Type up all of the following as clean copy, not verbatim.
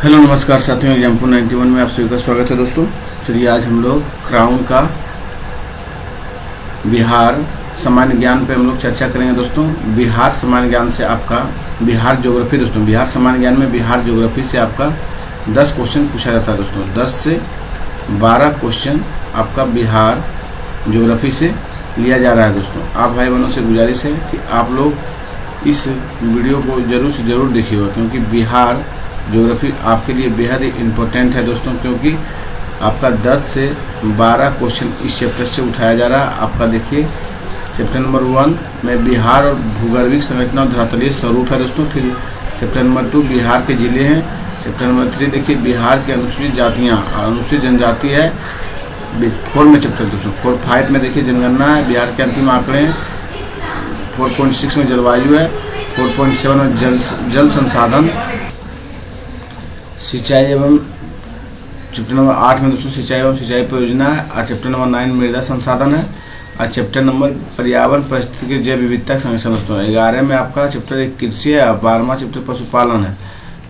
Hello नमस्कार साथियों, example 91 में आप सभी का स्वागत है दोस्तों। चलिए आज हम लोग क्राउन का बिहार सामान्य ज्ञान पे हम लोग चर्चा करेंगे दोस्तों। बिहार सामान्य ज्ञान से आपका बिहार ज्योग्राफी दोस्तों, बिहार सामान्य ज्ञान में बिहार ज्योग्राफी से आपका 10 क्वेश्चन पूछा जाता है दोस्तों। 10 से 12 क्वेश्चन आपका बिहार ज्योग्राफी से लिया जा रहा है दोस्तों। आप भाई बहनों से गुजारिश है कि आप लोग इस वीडियो को ज़रूर से ज़रूर देखिएगा, क्योंकि बिहार ज्योग्राफी आपके लिए बेहद ही इम्पोर्टेंट है दोस्तों। क्योंकि आपका 10 से 12 क्वेश्चन इस चैप्टर से उठाया जा रहा है। आपका देखिए चैप्टर नंबर 1 में बिहार और भूगर्भिक संरचना और धरातलीय स्वरूप है दोस्तों। फिर चैप्टर नंबर 2 बिहार के जिले हैं। चैप्टर नंबर 3 देखिए बिहार की अनुसूचित जातियाँ, अनुसूचित जनजाति है 4 में चैप्टर दोस्तों। 4.5 में देखिए जनगणना है, बिहार के अंतिम आंकड़े हैं। 4.6 में जलवायु है। 4.7 में जल संसाधन, सिंचाई एवं चैप्टर नंबर 8 में दोस्तों सिंचाई एवं सिंचाई परियोजना है। और चैप्टर नंबर 9 मृदा संसाधन है। और चैप्टर नंबर पर्यावरण परिस्थिति जैव विविधता संरक्षण दोस्तों। 11 में आपका चैप्टर 1 कृषि है। 12वां चैप्टर पशुपालन है।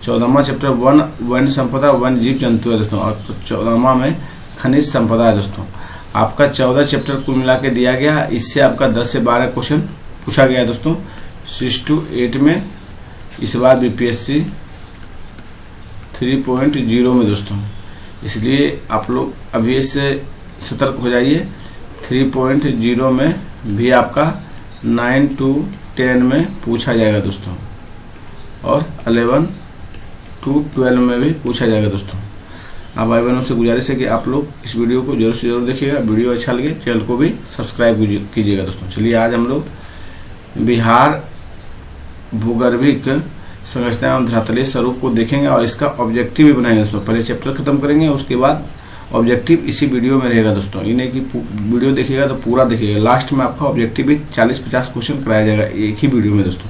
14वां चैप्टर वन संपदा वन जीव जंतु है दोस्तों। और 14वां में खनिज संपदा है दोस्तों। आपका 14 चैप्टर कुल मिला के दिया गया है। इससे आपका 10 से 12 क्वेश्चन पूछा गया है दोस्तों 6 to 8 में। इस बार बीपीएससी 3.0 में दोस्तों, इसलिए आप लोग अभी इससे सतर्क हो जाइए। 3.0 में भी आपका 9 to 10 में पूछा जाएगा दोस्तों, और 11 to 12 में भी पूछा जाएगा दोस्तों। आप भाई बहनों से गुजारिश है कि आप लोग इस वीडियो को जरूर से जरूर देखिएगा। वीडियो अच्छा लगे चैनल को भी सब्सक्राइब कीजिएगा दोस्तों। चलिए आज हम लोग बिहार भूगर्भिक संरचना एवं धरातलीय स्वरूप को देखेंगे और इसका ऑब्जेक्टिव भी बनाएंगे दोस्तों। पहले चैप्टर खत्म करेंगे, उसके बाद ऑब्जेक्टिव इसी वीडियो में रहेगा दोस्तों। इन्हें की वीडियो देखिएगा तो पूरा देखिएगा। लास्ट में आपका ऑब्जेक्टिव भी 40-50 क्वेश्चन कराया जाएगा एक ही वीडियो में दोस्तों।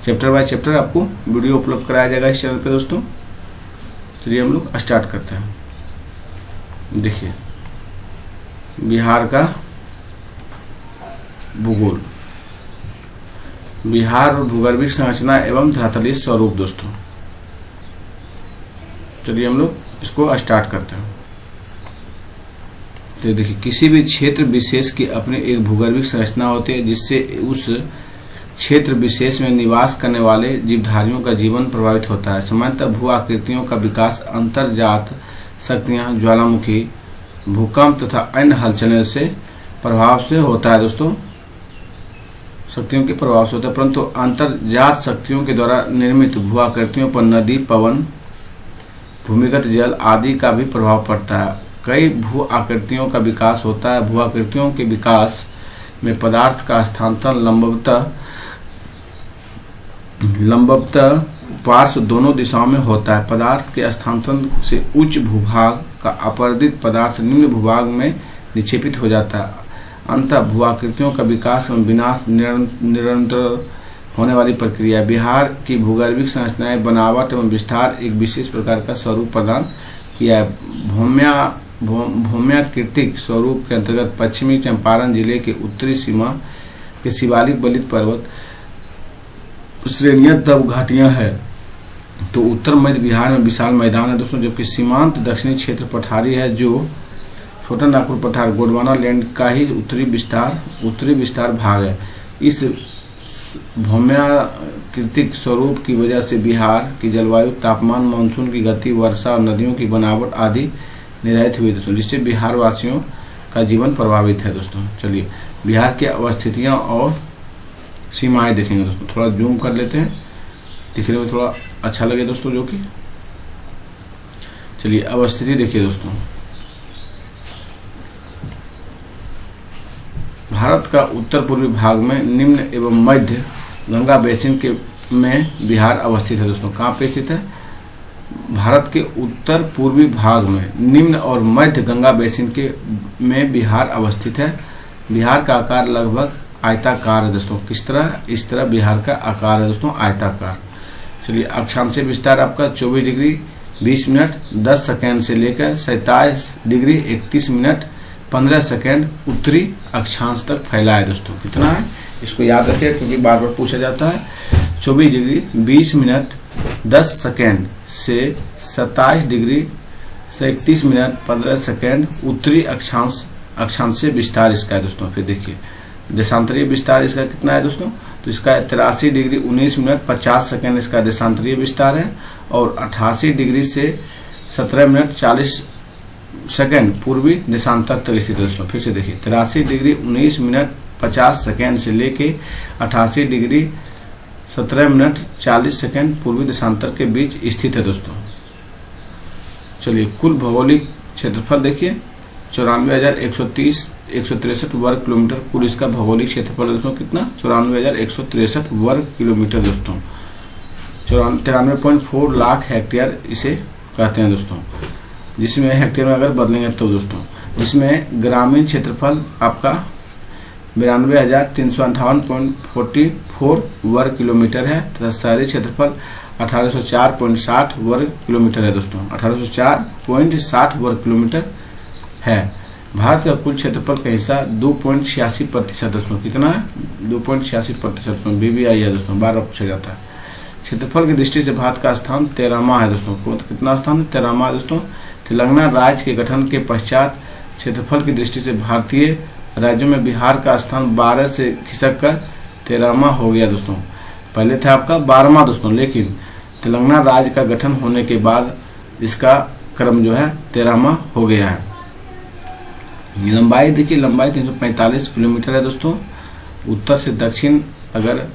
चैप्टर बाय चैप्टर आपको वीडियो उपलब्ध कराया जाएगा इस चैनल पर दोस्तों। चलिए हम लोग स्टार्ट करते हैं। देखिए बिहार का भूगोल, बिहार और भूगर्भिक संरचना एवं धरातलीय स्वरूप दोस्तों। चलिए हम लोग इसको स्टार्ट करते हैं। तो देखिए किसी भी क्षेत्र विशेष की अपनी एक भूगर्भिक संरचना होती है, जिससे उस क्षेत्र विशेष में निवास करने वाले जीवधारियों का जीवन प्रभावित होता है। सामान्यतः भू आकृतियों का विकास अंतर्जात शक्तियां, ज्वालामुखी, भूकंप तथा अन्य हलचलों से प्रभाव से होता है दोस्तों। शक्तियों के प्रभाव से होता है, परंतु अंतर्जात शक्तियों के द्वारा निर्मित भू आकृतियों पर नदी, पवन, भूमिगत जल आदि का भी प्रभाव पड़ता है। कई भू आकृतियों का विकास होता है। भू आकृतियों के विकास में पदार्थ का स्थानांतरण लंबवतः पार्श्व दोनों दिशाओं में होता है। पदार्थ के स्थानांतरण से उच्च भूभाग का अपरदित पदार्थ निम्न भूभाग में निक्षेपित हो जाता है। अंततः भू आकृतियों का विकास एवं विनाश निरंतर होने वाली प्रक्रिया। बिहार की भूगर्भिक संरचनाएं बनावट एवं विस्तार एक विशेष प्रकार का स्वरूप प्रदान किया है। भौम्याकृतिक स्वरूप के अंतर्गत पश्चिमी चंपारण जिले के उत्तरी सीमा के शिवालिक बलित पर्वत श्रेणियां तब घाटियां हैं। तो उत्तर मध्य बिहार में विशाल मैदान है दोस्तों, जबकि सीमांत दक्षिणी क्षेत्र पठारी है, जो छोटा नागपुर पठार गोंडवाना लैंड का ही उत्तरी विस्तार भाग है। इस भौम्याकृतिक स्वरूप की वजह से बिहार की जलवायु, तापमान, मानसून की गति, वर्षा और नदियों की बनावट आदि निर्धारित हुई दोस्तों, जिससे बिहार वासियों का जीवन प्रभावित है दोस्तों। चलिए बिहार की अवस्थितियाँ और सीमाएं देखेंगे दोस्तों। थोड़ा जूम कर लेते हैं, दिखने में थोड़ा अच्छा लगे दोस्तों जो कि। चलिए अवस्थिति देखिए दोस्तों। भारत का उत्तर पूर्वी भाग में निम्न एवं मध्य गंगा बेसिन में बिहार अवस्थित है दोस्तों। कहाँ पे स्थित है? भारत के उत्तर पूर्वी भाग में निम्न और मध्य गंगा बेसिन में बिहार अवस्थित है। बिहार का आकार लगभग आयताकार है दोस्तों। किस तरह? इस तरह बिहार का आकार है दोस्तों, आयताकार। चलिए अक्षांशीय विस्तार आपका 24 डिग्री 20 मिनट 10 सेकेंड से लेकर 27 डिग्री 31 मिनट 15 सेकेंड उत्तरी अक्षांश तक फैला है दोस्तों। कितना है इसको याद रखिए, क्योंकि बार बार पूछा जाता है। 24 डिग्री 20 मिनट 10 सेकेंड से 27 डिग्री से 31 मिनट 15 सेकेंड उत्तरी अक्षांश से विस्तार इसका है दोस्तों। फिर देखिए देशांतरीय विस्तार इसका कितना है दोस्तों, तो इसका 83 डिग्री 19 मिनट 50 सेकेंड इसका देशांतरीय विस्तार है, और 88 डिग्री से 17 मिनट 40 सेकेंड पूर्वी देशांतर तक स्थित है दोस्तों। फिर से देखिए 83 डिग्री 19 मिनट 50 सेकेंड से लेके 88 डिग्री 17 मिनट 40 सेकेंड पूर्वी देशांतर के बीच स्थित है दोस्तों। चलिए कुल भौगोलिक क्षेत्रफल देखिए 94,163 वर्ग किलोमीटर कुल इसका भौगोलिक क्षेत्रफल दोस्तों। कितना 94,163 वर्ग किलोमीटर दोस्तों। 93.4 लाख हेक्टेयर इसे कहते हैं दोस्तों, जिसमें हेक्टेयर में अगर बदलेंगे तो दोस्तों, जिसमें ग्रामीण क्षेत्रफल आपका 92,358.44 वर्ग किलोमीटर है तथा शहरी क्षेत्रफल 1804.60 वर्ग किलोमीटर है दोस्तों। 1804.60 वर्ग किलोमीटर है। भारत का कुल क्षेत्रफल का हिस्सा 2.86% दोस्तों। कितना है 2.86% BBI है दोस्तों, 12 पूछा जाता है। क्षेत्रफल की दृष्टि से भारत का स्थान 13वां है दोस्तों। कितना स्थान है 13वां दोस्तों। तेलंगाना राज्य के गठन के पश्चात क्षेत्रफल की दृष्टि से भारतीय राज्यों में बिहार का स्थान 12 से खिसक कर 13वां हो गया दोस्तों। पहले था आपका 12वां दोस्तों, लेकिन तेलंगाना राज्य का गठन होने के बाद इसका क्रम जो है 13वां हो गया है। लंबाई देखिए, लंबाई 345 किलोमीटर है दोस्तों। उत्तर से दक्षिण अगर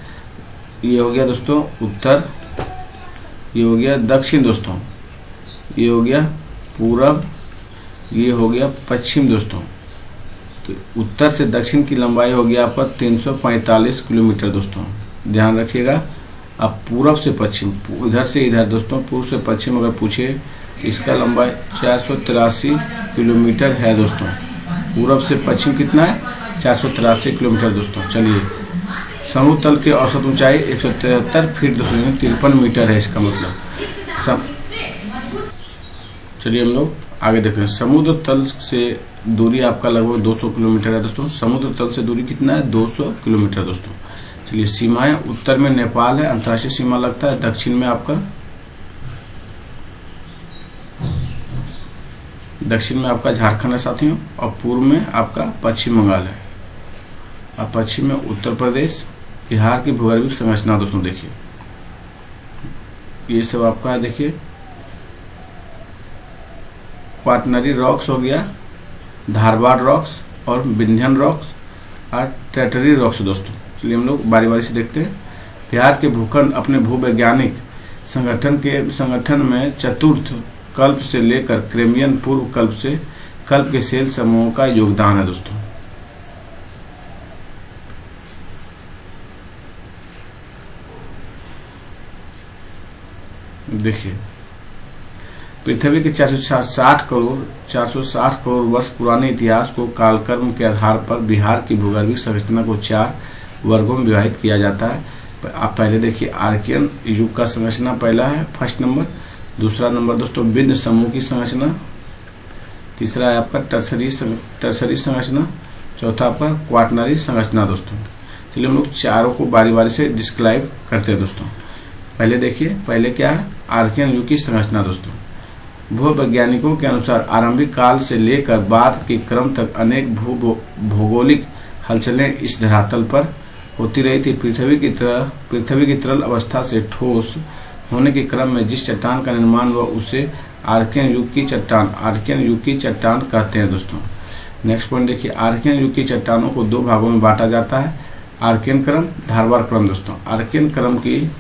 ये हो गया दोस्तों उत्तर, ये हो गया दक्षिण दोस्तों, ये हो गया पूरब, ये हो गया पश्चिम दोस्तों। तो उत्तर से दक्षिण की लंबाई हो गया आपका 345 किलोमीटर दोस्तों, ध्यान रखिएगा। अब पूरब से पश्चिम, इधर से इधर दोस्तों, पूर्व से पश्चिम अगर पूछे इसका लंबाई 483 किलोमीटर है दोस्तों। पूरब से पश्चिम कितना है 483 किलोमीटर दोस्तों। चलिए समुद्र तल की औसत ऊंचाई 173 फीट 53 मीटर है इसका मतलब। चलिए हम लोग आगे देख रहे हैं। समुद्र तल से दूरी आपका लगभग 200 किलोमीटर है दोस्तों। समुद्र तल से दूरी कितना है 200 किलोमीटर दोस्तों। चलिए सीमाएं, उत्तर में नेपाल है, अंतर्राष्ट्रीय सीमा लगता है। दक्षिण में आपका झारखंड है साथियों, और पूर्व में आपका पश्चिम बंगाल है, और पश्चिम में उत्तर प्रदेश। बिहार की भूगर्भिक संरचना दोस्तों देखिए, ये सब आपका है देखिए। क्वाटनरी रॉक्स हो गया, धारवाड़ रॉक्स और विंध्यन रॉक्स और टेरिटरी रॉक्स दोस्तों। चलिए हम लोग बारी बारी से देखते हैं। बिहार के भूखंड अपने भूवैज्ञानिक संगठन में चतुर्थ कल्प से लेकर क्रेमियन पूर्व कल्प के सेल समूहों का योगदान है दोस्तों। देखिए पृथ्वी के 460 करोड़ वर्ष पुराने इतिहास को कालक्रम के आधार पर बिहार की भूगर्भिक संरचना को 4 वर्गों में विभाजित किया जाता है। आप पहले देखिए आर्कियन युग का संरचना पहला है फर्स्ट नंबर। दूसरा नंबर दोस्तों विंध्य समूह की संरचना। तीसरा है आपका टर्सरी संरचना। चौथा आपका क्वाटनरी संरचना दोस्तों। चलिए हम लोग चारों को बारी बारी से डिस्क्राइब करते हैं दोस्तों। पहले देखिए, पहले क्या है आर्कियन युग की संरचना दोस्तों। भूवैज्ञानिकों के अनुसार आरंभिक काल से लेकर बाद के क्रम तक अनेक भौगोलिक हलचलें इस धरातल पर होती रही थी। पृथ्वी की तरल अवस्था से ठोस होने के क्रम में जिस चट्टान का निर्माण हुआ उसे आर्कियन युग की चट्टान कहते हैं दोस्तों। नेक्स्ट पॉइंट देखिए, आर्कियन युग की चट्टानों को 2 भागों में बांटा जाता है, आर्कियन क्रम, धारवाड़ क्रम दोस्तों। आर्कियन क्रम की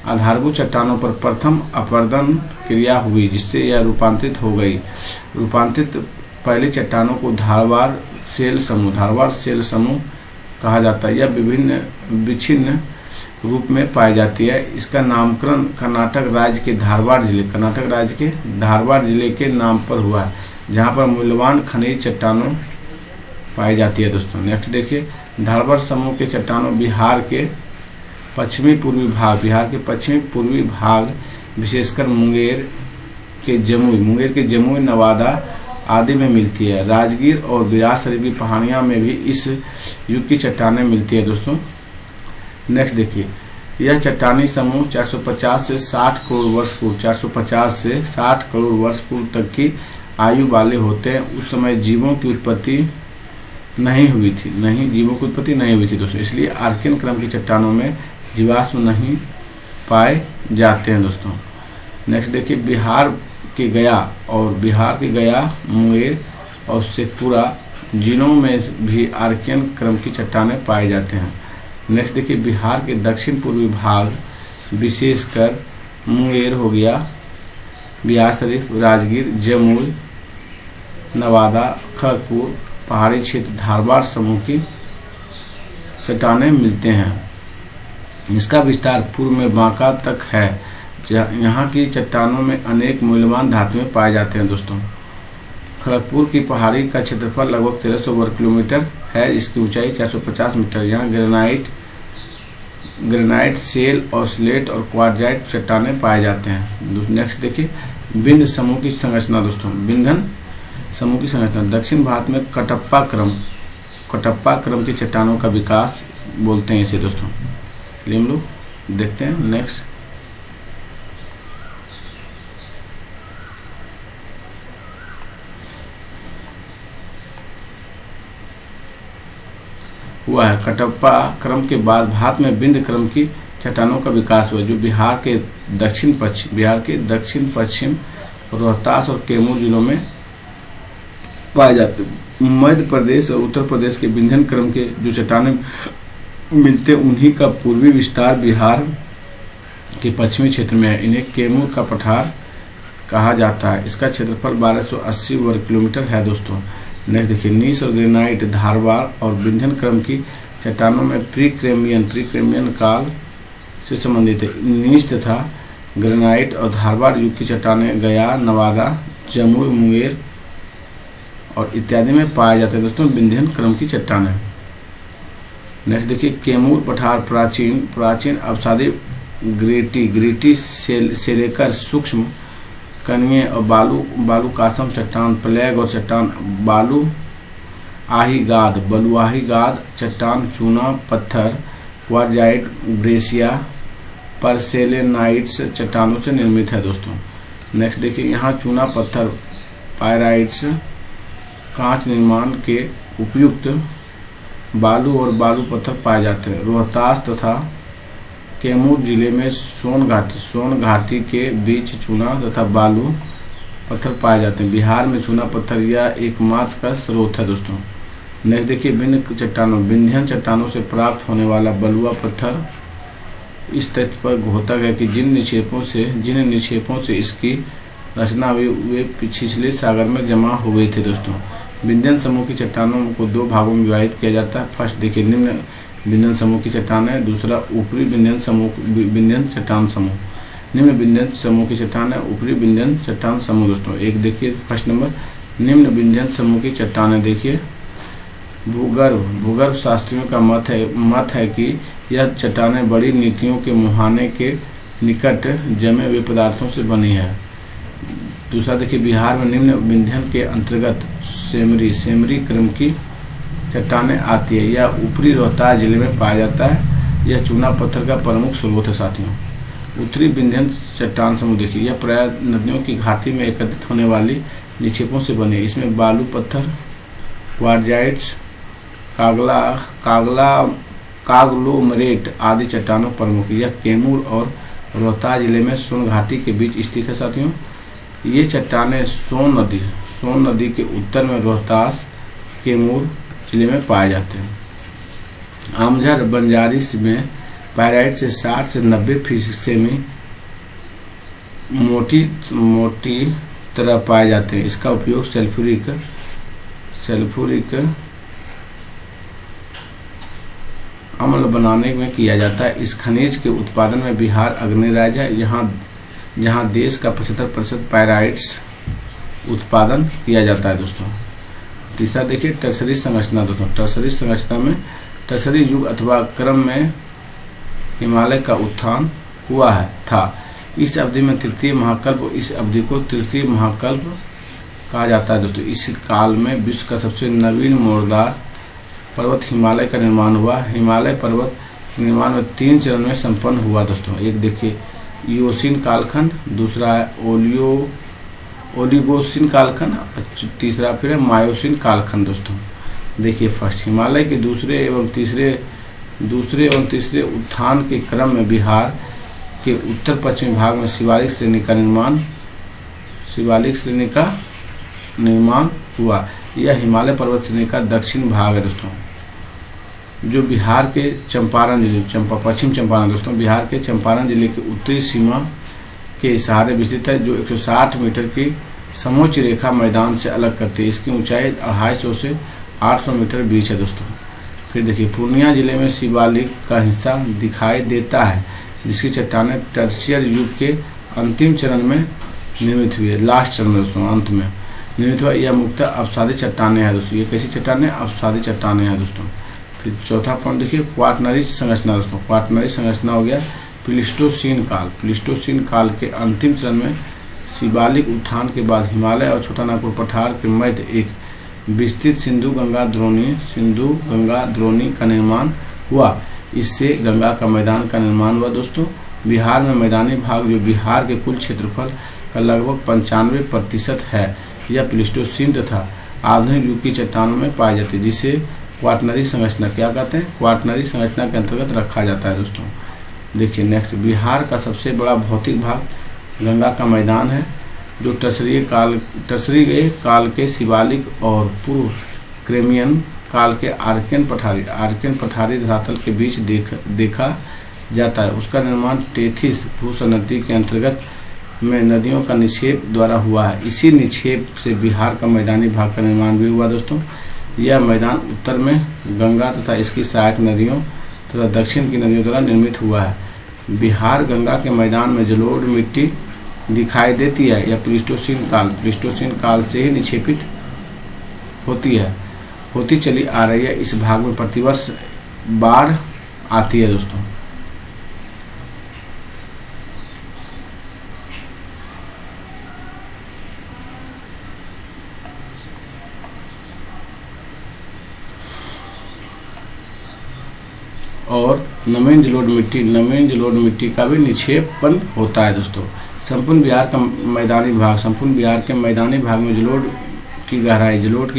आधारभूत चट्टानों पर प्रथम अपरदन क्रिया हुई जिससे यह रूपांतरित हो गई। रूपांतरित पहली चट्टानों को धारवाड़ सेल समूह कहा जाता है। यह विभिन्न रूप में पाई जाती है। इसका नामकरण कर्नाटक राज्य के धारवाड़ जिले के नाम पर हुआ है, जहां पर मूल्यवान खनिज चट्टानों पाई जाती है दोस्तों। नेक्स्ट देखिए, धारवाड़ समूह के चट्टानों बिहार के पश्चिमी पूर्वी भाग विशेषकर मुंगेर के जमुई नवादा आदि में मिलती है। राजगीर और बिरार शरीफ की पहाड़ियाँ में भी इस युग की चट्टानें मिलती है दोस्तों। नेक्स्ट देखिए, यह चट्टानी समूह 450 से 60 करोड़ वर्ष पूर्व 450 से 60 करोड़ वर्ष पूर्व तक की आयु वाले होते हैं। उस समय जीवों की उत्पत्ति नहीं हुई थी दोस्तों, इसलिए आर्कियन क्रम की चट्टानों में जीवाश्म नहीं पाए जाते हैं दोस्तों। नेक्स्ट देखिए, बिहार के गया, मुंगेर और शेखपुरा जिलों में भी आर्कियन क्रम की चट्टानें पाए जाते हैं। नेक्स्ट देखिए, बिहार के दक्षिण पूर्वी भाग विशेषकर मुंगेर हो गया, बिहार शरीफ, राजगीर, जमुई, नवादा, खड़गपुर, पहाड़ी क्षेत्र, धारवाड़ समूह की चट्टानें मिलते हैं। इसका विस्तार पूर्व में बांका तक है। यहाँ की चट्टानों में अनेक मूल्यवान धातुएं पाए जाते हैं दोस्तों। खड़गपुर की पहाड़ी का क्षेत्रफल लगभग 1300 वर्ग किलोमीटर है, इसकी ऊंचाई 450 मीटर। यहाँ ग्रेनाइट, सेल और स्लेट और क्वार्टजाइट चट्टानें पाए जाते हैं। नेक्स्ट देखिए, विंध्य समूह की संरचना दोस्तों। विंध्यन समूह की संरचना दक्षिण भारत में कटप्पा क्रम की चट्टानों का विकास बोलते हैं इसे दोस्तों। चलिए हम लोग देखते हैं नेक्स्ट। हुआ है कटप्पा क्रम के बाद भारत में विंध्य क्रम की चट्टानों का विकास हुआ, जो बिहार के दक्षिण पश्चिम रोहतास और कैमूर जिलों में पाए जाते हैं। मध्य प्रदेश और उत्तर प्रदेश के विंध्यन क्रम के जो चट्टानें मिलते, उन्हीं का पूर्वी विस्तार बिहार के पश्चिमी क्षेत्र में है। इन्हें कैमूर का पठार कहा जाता है। इसका क्षेत्रफल 1280 वर्ग किलोमीटर है दोस्तों। नेक्स्ट देखिए, नीस और ग्रेनाइट धारवाड़ और विंध्यन क्रम की चट्टानों में प्री-कैम्ब्रियन काल से संबंधित है। नीस तथा ग्रेनाइट और धारवाड़ युग की चट्टानें गया, नवादा, जमुई, मुंगेर और इत्यादि में पाए जाते हैं दोस्तों विंध्यन क्रम की चट्टानें। नेक्स्ट देखिए, कैमूर पठार प्राचीन अवसादी ग्रीटी सेलेकर सूक्ष्म कणीय और बालूकासम चट्टान, प्लेग और चट्टान, बलुआही गाद चट्टान, चूना पत्थर, क्वार्टजाइट, ब्रेसिया, परसेलेनाइट्स चट्टानों से निर्मित है दोस्तों। नेक्स्ट देखिए, यहाँ चूना पत्थर, पायराइट्स, कांच निर्माण के उपयुक्त बालू और बालू पत्थर पाए जाते हैं। रोहतास तथा कैमूर जिले में सोन घाटी के बीच चूना तथा बालू पत्थर पाए जाते हैं। बिहार में चूना पत्थर यह एकमात्र का स्रोत है दोस्तों। नेक्स्ट देखिए, विंध्यन चट्टानों से प्राप्त होने वाला बलुआ पत्थर इस तथ्य पर घोतक है कि जिन निक्षेपों से इसकी रचना हुई वे पिछले सागर में जमा हो गए थे दोस्तों। विंध्यन समूह की चट्टानों को दो भागों में विभाजित किया जाता है। फर्स्ट देखिए, निम्न विंध्यन समूह की चट्टान है, दूसरा ऊपरी विंध्यन चट्टान समूह। निम्न विंध्यन समूह की चट्टान है, ऊपरी विंध्यन चट्टान समूह दोस्तों। एक देखिए फर्स्ट नंबर, निम्न विंध्यन समूह की चट्टान है। देखिए, भूगर्भ शास्त्रियों का मत है कि यह चट्टानें बड़ी नीतियों के मुहाने के निकट जमे हुए पदार्थों से बनी है। दूसरा देखिए, बिहार में निम्न विंध्यन के अंतर्गत सेमरी क्रम की चट्टानें आती है। यह ऊपरी रोहतास जिले में पाया जाता है। यह चूना पत्थर का प्रमुख स्रोत है साथियों। उत्तरी विंध्यन चट्टान समूह देखिए, यह प्राय नदियों की घाटी में एकत्रित होने वाली निक्षेपों से बने। इसमें बालू पत्थर, क्वार्टजाइट्स, कागलोमरेट आदि चट्टानों प्रमुख। यह कैमूर और रोहतास जिले में सोन घाटी के बीच स्थित है साथियों। ये चट्टानें सोन नदी के उत्तर में रोहतास, कैमूर जिले में पाए जाते हैं। आमझर बंजारी में पायराइट से 60 से 90% सेमी मोटी तरह पाए जाते हैं। इसका उपयोग सल्फ्यूरिक अम्ल बनाने में किया जाता है। इस खनिज के उत्पादन में बिहार अग्रणी राज्य है, जहां देश का 75% पायराइट्स उत्पादन किया जाता है दोस्तों। तीसरा देखिए, टर्सरी संरचना दोस्तों। टर्सरी संरचना में टर्सरी युग अथवा क्रम में हिमालय का उत्थान हुआ था। इस अवधि में इस अवधि को तृतीय महाकल्प कहा जाता है दोस्तों। इस काल में विश्व का सबसे नवीन मोरदार पर्वत हिमालय का निर्माण हुआ। हिमालय पर्वत निर्माण में 3 चरण में संपन्न हुआ दोस्तों। एक देखिए इओसिन कालखंड, दूसरा है ओलिगोसिन कालखंड, तीसरा फिर है मायोसिन कालखंड दोस्तों। देखिए फर्स्ट हिमालय के दूसरे एवं तीसरे उत्थान के क्रम में बिहार के उत्तर पश्चिमी भाग में शिवालिक श्रेणी का निर्माण हुआ। यह हिमालय पर्वत श्रेणी का दक्षिण भाग है दोस्तों, जो बिहार के पश्चिम चंपारण दोस्तों, बिहार के चंपारण जिले के उत्तरी सीमा के सहारे विस्तृत है, जो 160 मीटर की समोच्च रेखा मैदान से अलग करती है। इसकी ऊंचाई 250 से 800 मीटर बीच है दोस्तों। फिर देखिए पूर्णिया जिले में शिवालिक का हिस्सा दिखाई देता है, जिसकी चट्टानें टर्शियर युग के अंतिम चरण में निर्मित हुई है, लास्ट चरण में दोस्तों, अंत में निर्मित हुआ। यह मुख्यतः अपसादी चट्टानें हैं दोस्तों। ये कैसी चट्टानें? अपसादी चट्टानें हैं दोस्तों। फिर चौथा पॉइंट देखिए क्वाटरनरी संरचना दोस्तों। क्वाटरनरी संरचना हो गया प्लीस्टोसीन काल के अंतिम चरण में शिवालिक उत्थान के बाद हिमालय और छोटा नागपुर पठार के मध्य एक विस्तृत सिंधु गंगा द्रोणी का निर्माण हुआ। इससे गंगा का मैदान का निर्माण हुआ दोस्तों। बिहार में मैदानी भाग, जो बिहार के कुल क्षेत्रफल का लगभग 95% है, यह प्लीस्टोसीन तथा आधुनिक युग की चट्टानों में पाई जाती है, जिसे क्वाटरनरी संरचना क्या कहते हैं? क्वाटरनरी संरचना के अंतर्गत रखा जाता है दोस्तों। देखिए नेक्स्ट, बिहार का सबसे बड़ा भौतिक भाग गंगा का मैदान है, जो टर्शरी काल के शिवालिक और पूर्व क्रेमियन काल के आर्कियन पठारी धरातल के बीच देखा जाता है। उसका निर्माण टेथिस भूसंनति के अंतर्गत में नदियों का निक्षेप द्वारा हुआ है। इसी निक्षेप से बिहार का मैदानी भाग का निर्माण भी हुआ दोस्तों। यह मैदान उत्तर में गंगा तथा इसकी सहायक नदियों तथा दक्षिण की नदियों द्वारा निर्मित हुआ है। बिहार गंगा के मैदान में जलोढ़ मिट्टी दिखाई देती है। यह प्लीस्टोसीन काल से ही निक्षेपित होती चली आ रही है। इस भाग में प्रतिवर्ष बाढ़ आती है दोस्तों। और नवीन जलोढ़ मिट्टी का भी निक्षेपण होता है दोस्तों। संपूर्ण बिहार के मैदानी भाग में जलोढ़ की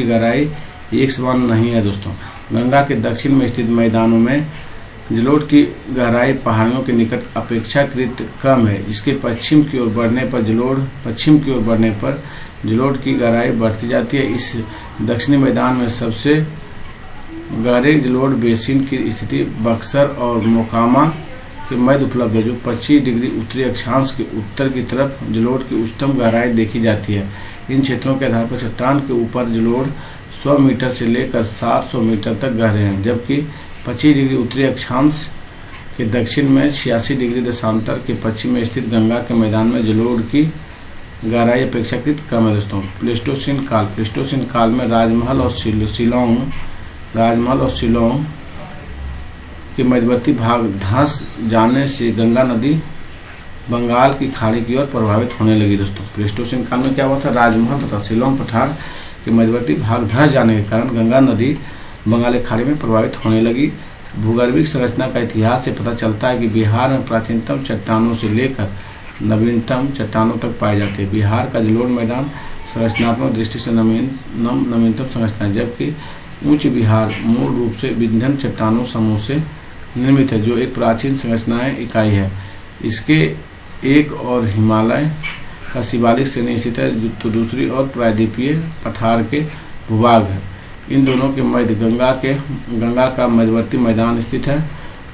गहराई एक समान नहीं है दोस्तों। गंगा के दक्षिण में स्थित मैदानों में जलोढ़ की गहराई पहाड़ियों के निकट अपेक्षाकृत कम है, जिसके पश्चिम की ओर बढ़ने पर जलोढ़ की गहराई बढ़ती जाती है। इस दक्षिणी मैदान में सबसे गहरे जलोढ़ बेसिन की स्थिति बक्सर और मोकामा के मध्य उपलब्ध है, जो 25 डिग्री उत्तरी अक्षांश के उत्तर की तरफ जलोढ़ की उच्चतम गहराई देखी जाती है। इन क्षेत्रों के आधार पर चट्टान के ऊपर जलोढ़ 100 मीटर से लेकर 700 मीटर तक गहरे हैं, जबकि 25 डिग्री उत्तरी अक्षांश के दक्षिण में 86 डिग्री देशांतर के पश्चिम में स्थित गंगा के मैदान में जलोढ़ की गहराई अपेक्षाकृत कम है दोस्तों। प्लीस्टोसीन काल में राजमहल और शिलोंग के मध्यवर्ती भाग धंस जाने से गंगा नदी बंगाल की खाड़ी की ओर प्रभावित होने लगी दोस्तों। प्लीस्टोसीन काल में क्या हुआ था? राजमहल तथा शिलोंग पठार के मध्यवर्ती भाग धंस जाने के कारण गंगा नदी बंगाल की खाड़ी में प्रभावित होने लगी। भूगर्भिक संरचना का इतिहास से पता चलता है कि बिहार में प्राचीनतम चट्टानों से लेकर नवीनतम चट्टानों तक पाए जाते हैं। बिहार का जलोढ़ मैदान संरचनात्मक दृष्टि से नवीनतम संरचना है, जबकि उच्च बिहार मूल रूप से विंध्यन चट्टानों समूह से निर्मित है, जो एक प्राचीन संरचनाएं इकाई है। इसके एक और हिमालय का शिवालिक श्रेणी स्थित है, तो दूसरी और प्रायद्वीपीय पठार के भूभाग है। इन दोनों के मध्य गंगा का मध्यवर्ती मैदान स्थित है।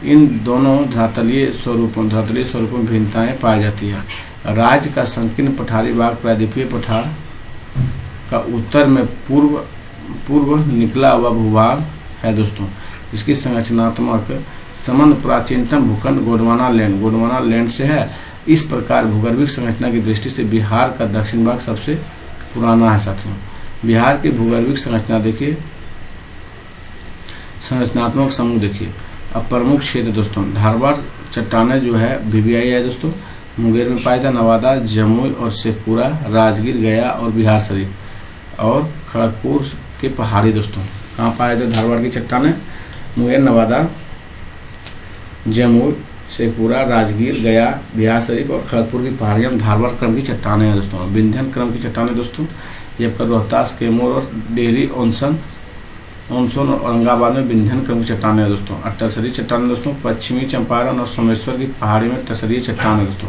इन दोनों धरातलीय स्वरूपों में भिन्नताएं पाई जाती है। राज्य का संकीर्ण पठारी भाग प्रायद्वीपीय पठार का उत्तर में पूर्व निकला हुआ भूभाग है दोस्तों। इसकी संरचनात्मक संबंध प्राचीनतम भूखंड गोंडवाना लैंड से है। इस प्रकार भूगर्भिक संरचना की दृष्टि से बिहार का दक्षिण भाग सबसे पुराना है साथियों। बिहार की भूगर्भिक संरचना देखिए, संरचनात्मक समूह देखिए। अब प्रमुख क्षेत्र दोस्तों, धारवाड़ चट्टानें जो है VVI है दोस्तों, मुंगेर में पाया था, नवादा, जमुई और शेखपुरा, राजगीर, गया और बिहार शरीफ और खड़गपुर के पहाड़ी दोस्तों। कहाँ पाए थे धारवाड़ की चट्टानें? मुंगेर, नवादा, जमुई, शेखपुरा, राजगीर, गया, बिहार शरीफ और खड़गपुर की पहाड़ियाँ धारवाड़ क्रम की चट्टानें हैं दोस्तों। विंध्यन क्रम की चट्टानें दोस्तों ये आपका रोहतास, कैमूर और डेहरी ऑनसन और औरंगाबाद में विंध्यन क्रम की चट्टानें हैं दोस्तों। और टसरी चट्टानें दोस्तों पश्चिमी चंपारण और सोमेश्वर की पहाड़ी में टसरी चट्टानें दोस्तों।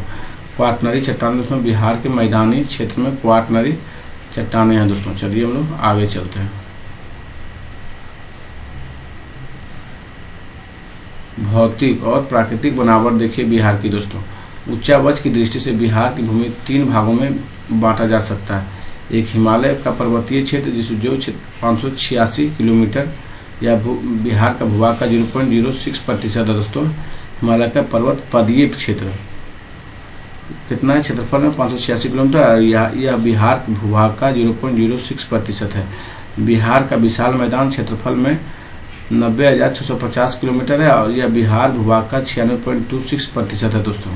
क्वाटनरी चट्टानें दोस्तों बिहार के मैदानी क्षेत्र में क्वाटनरी चट्टानें हैं दोस्तों। चलिए हम लोग आगे चलते हैं। भौतिक और प्राकृतिक बनावट देखिए बिहार की दोस्तों। उच्चावच की दृष्टि से बिहार की भूमि 3 भागों में बांटा जा सकता है। एक हिमालय का पर्वतीय क्षेत्र जो 586 किलोमीटर या बिहार का भूभाग का 0.06% है दोस्तों। हिमालय का पर्वत पदीय क्षेत्र कितना है क्षेत्रफल में 586 किलोमीटर, यह बिहार के भूभाग का 0.06% है। बिहार का विशाल मैदान क्षेत्रफल में 90,650 किलोमीटर है और यह बिहार भूभाग का 96.26% है दोस्तों।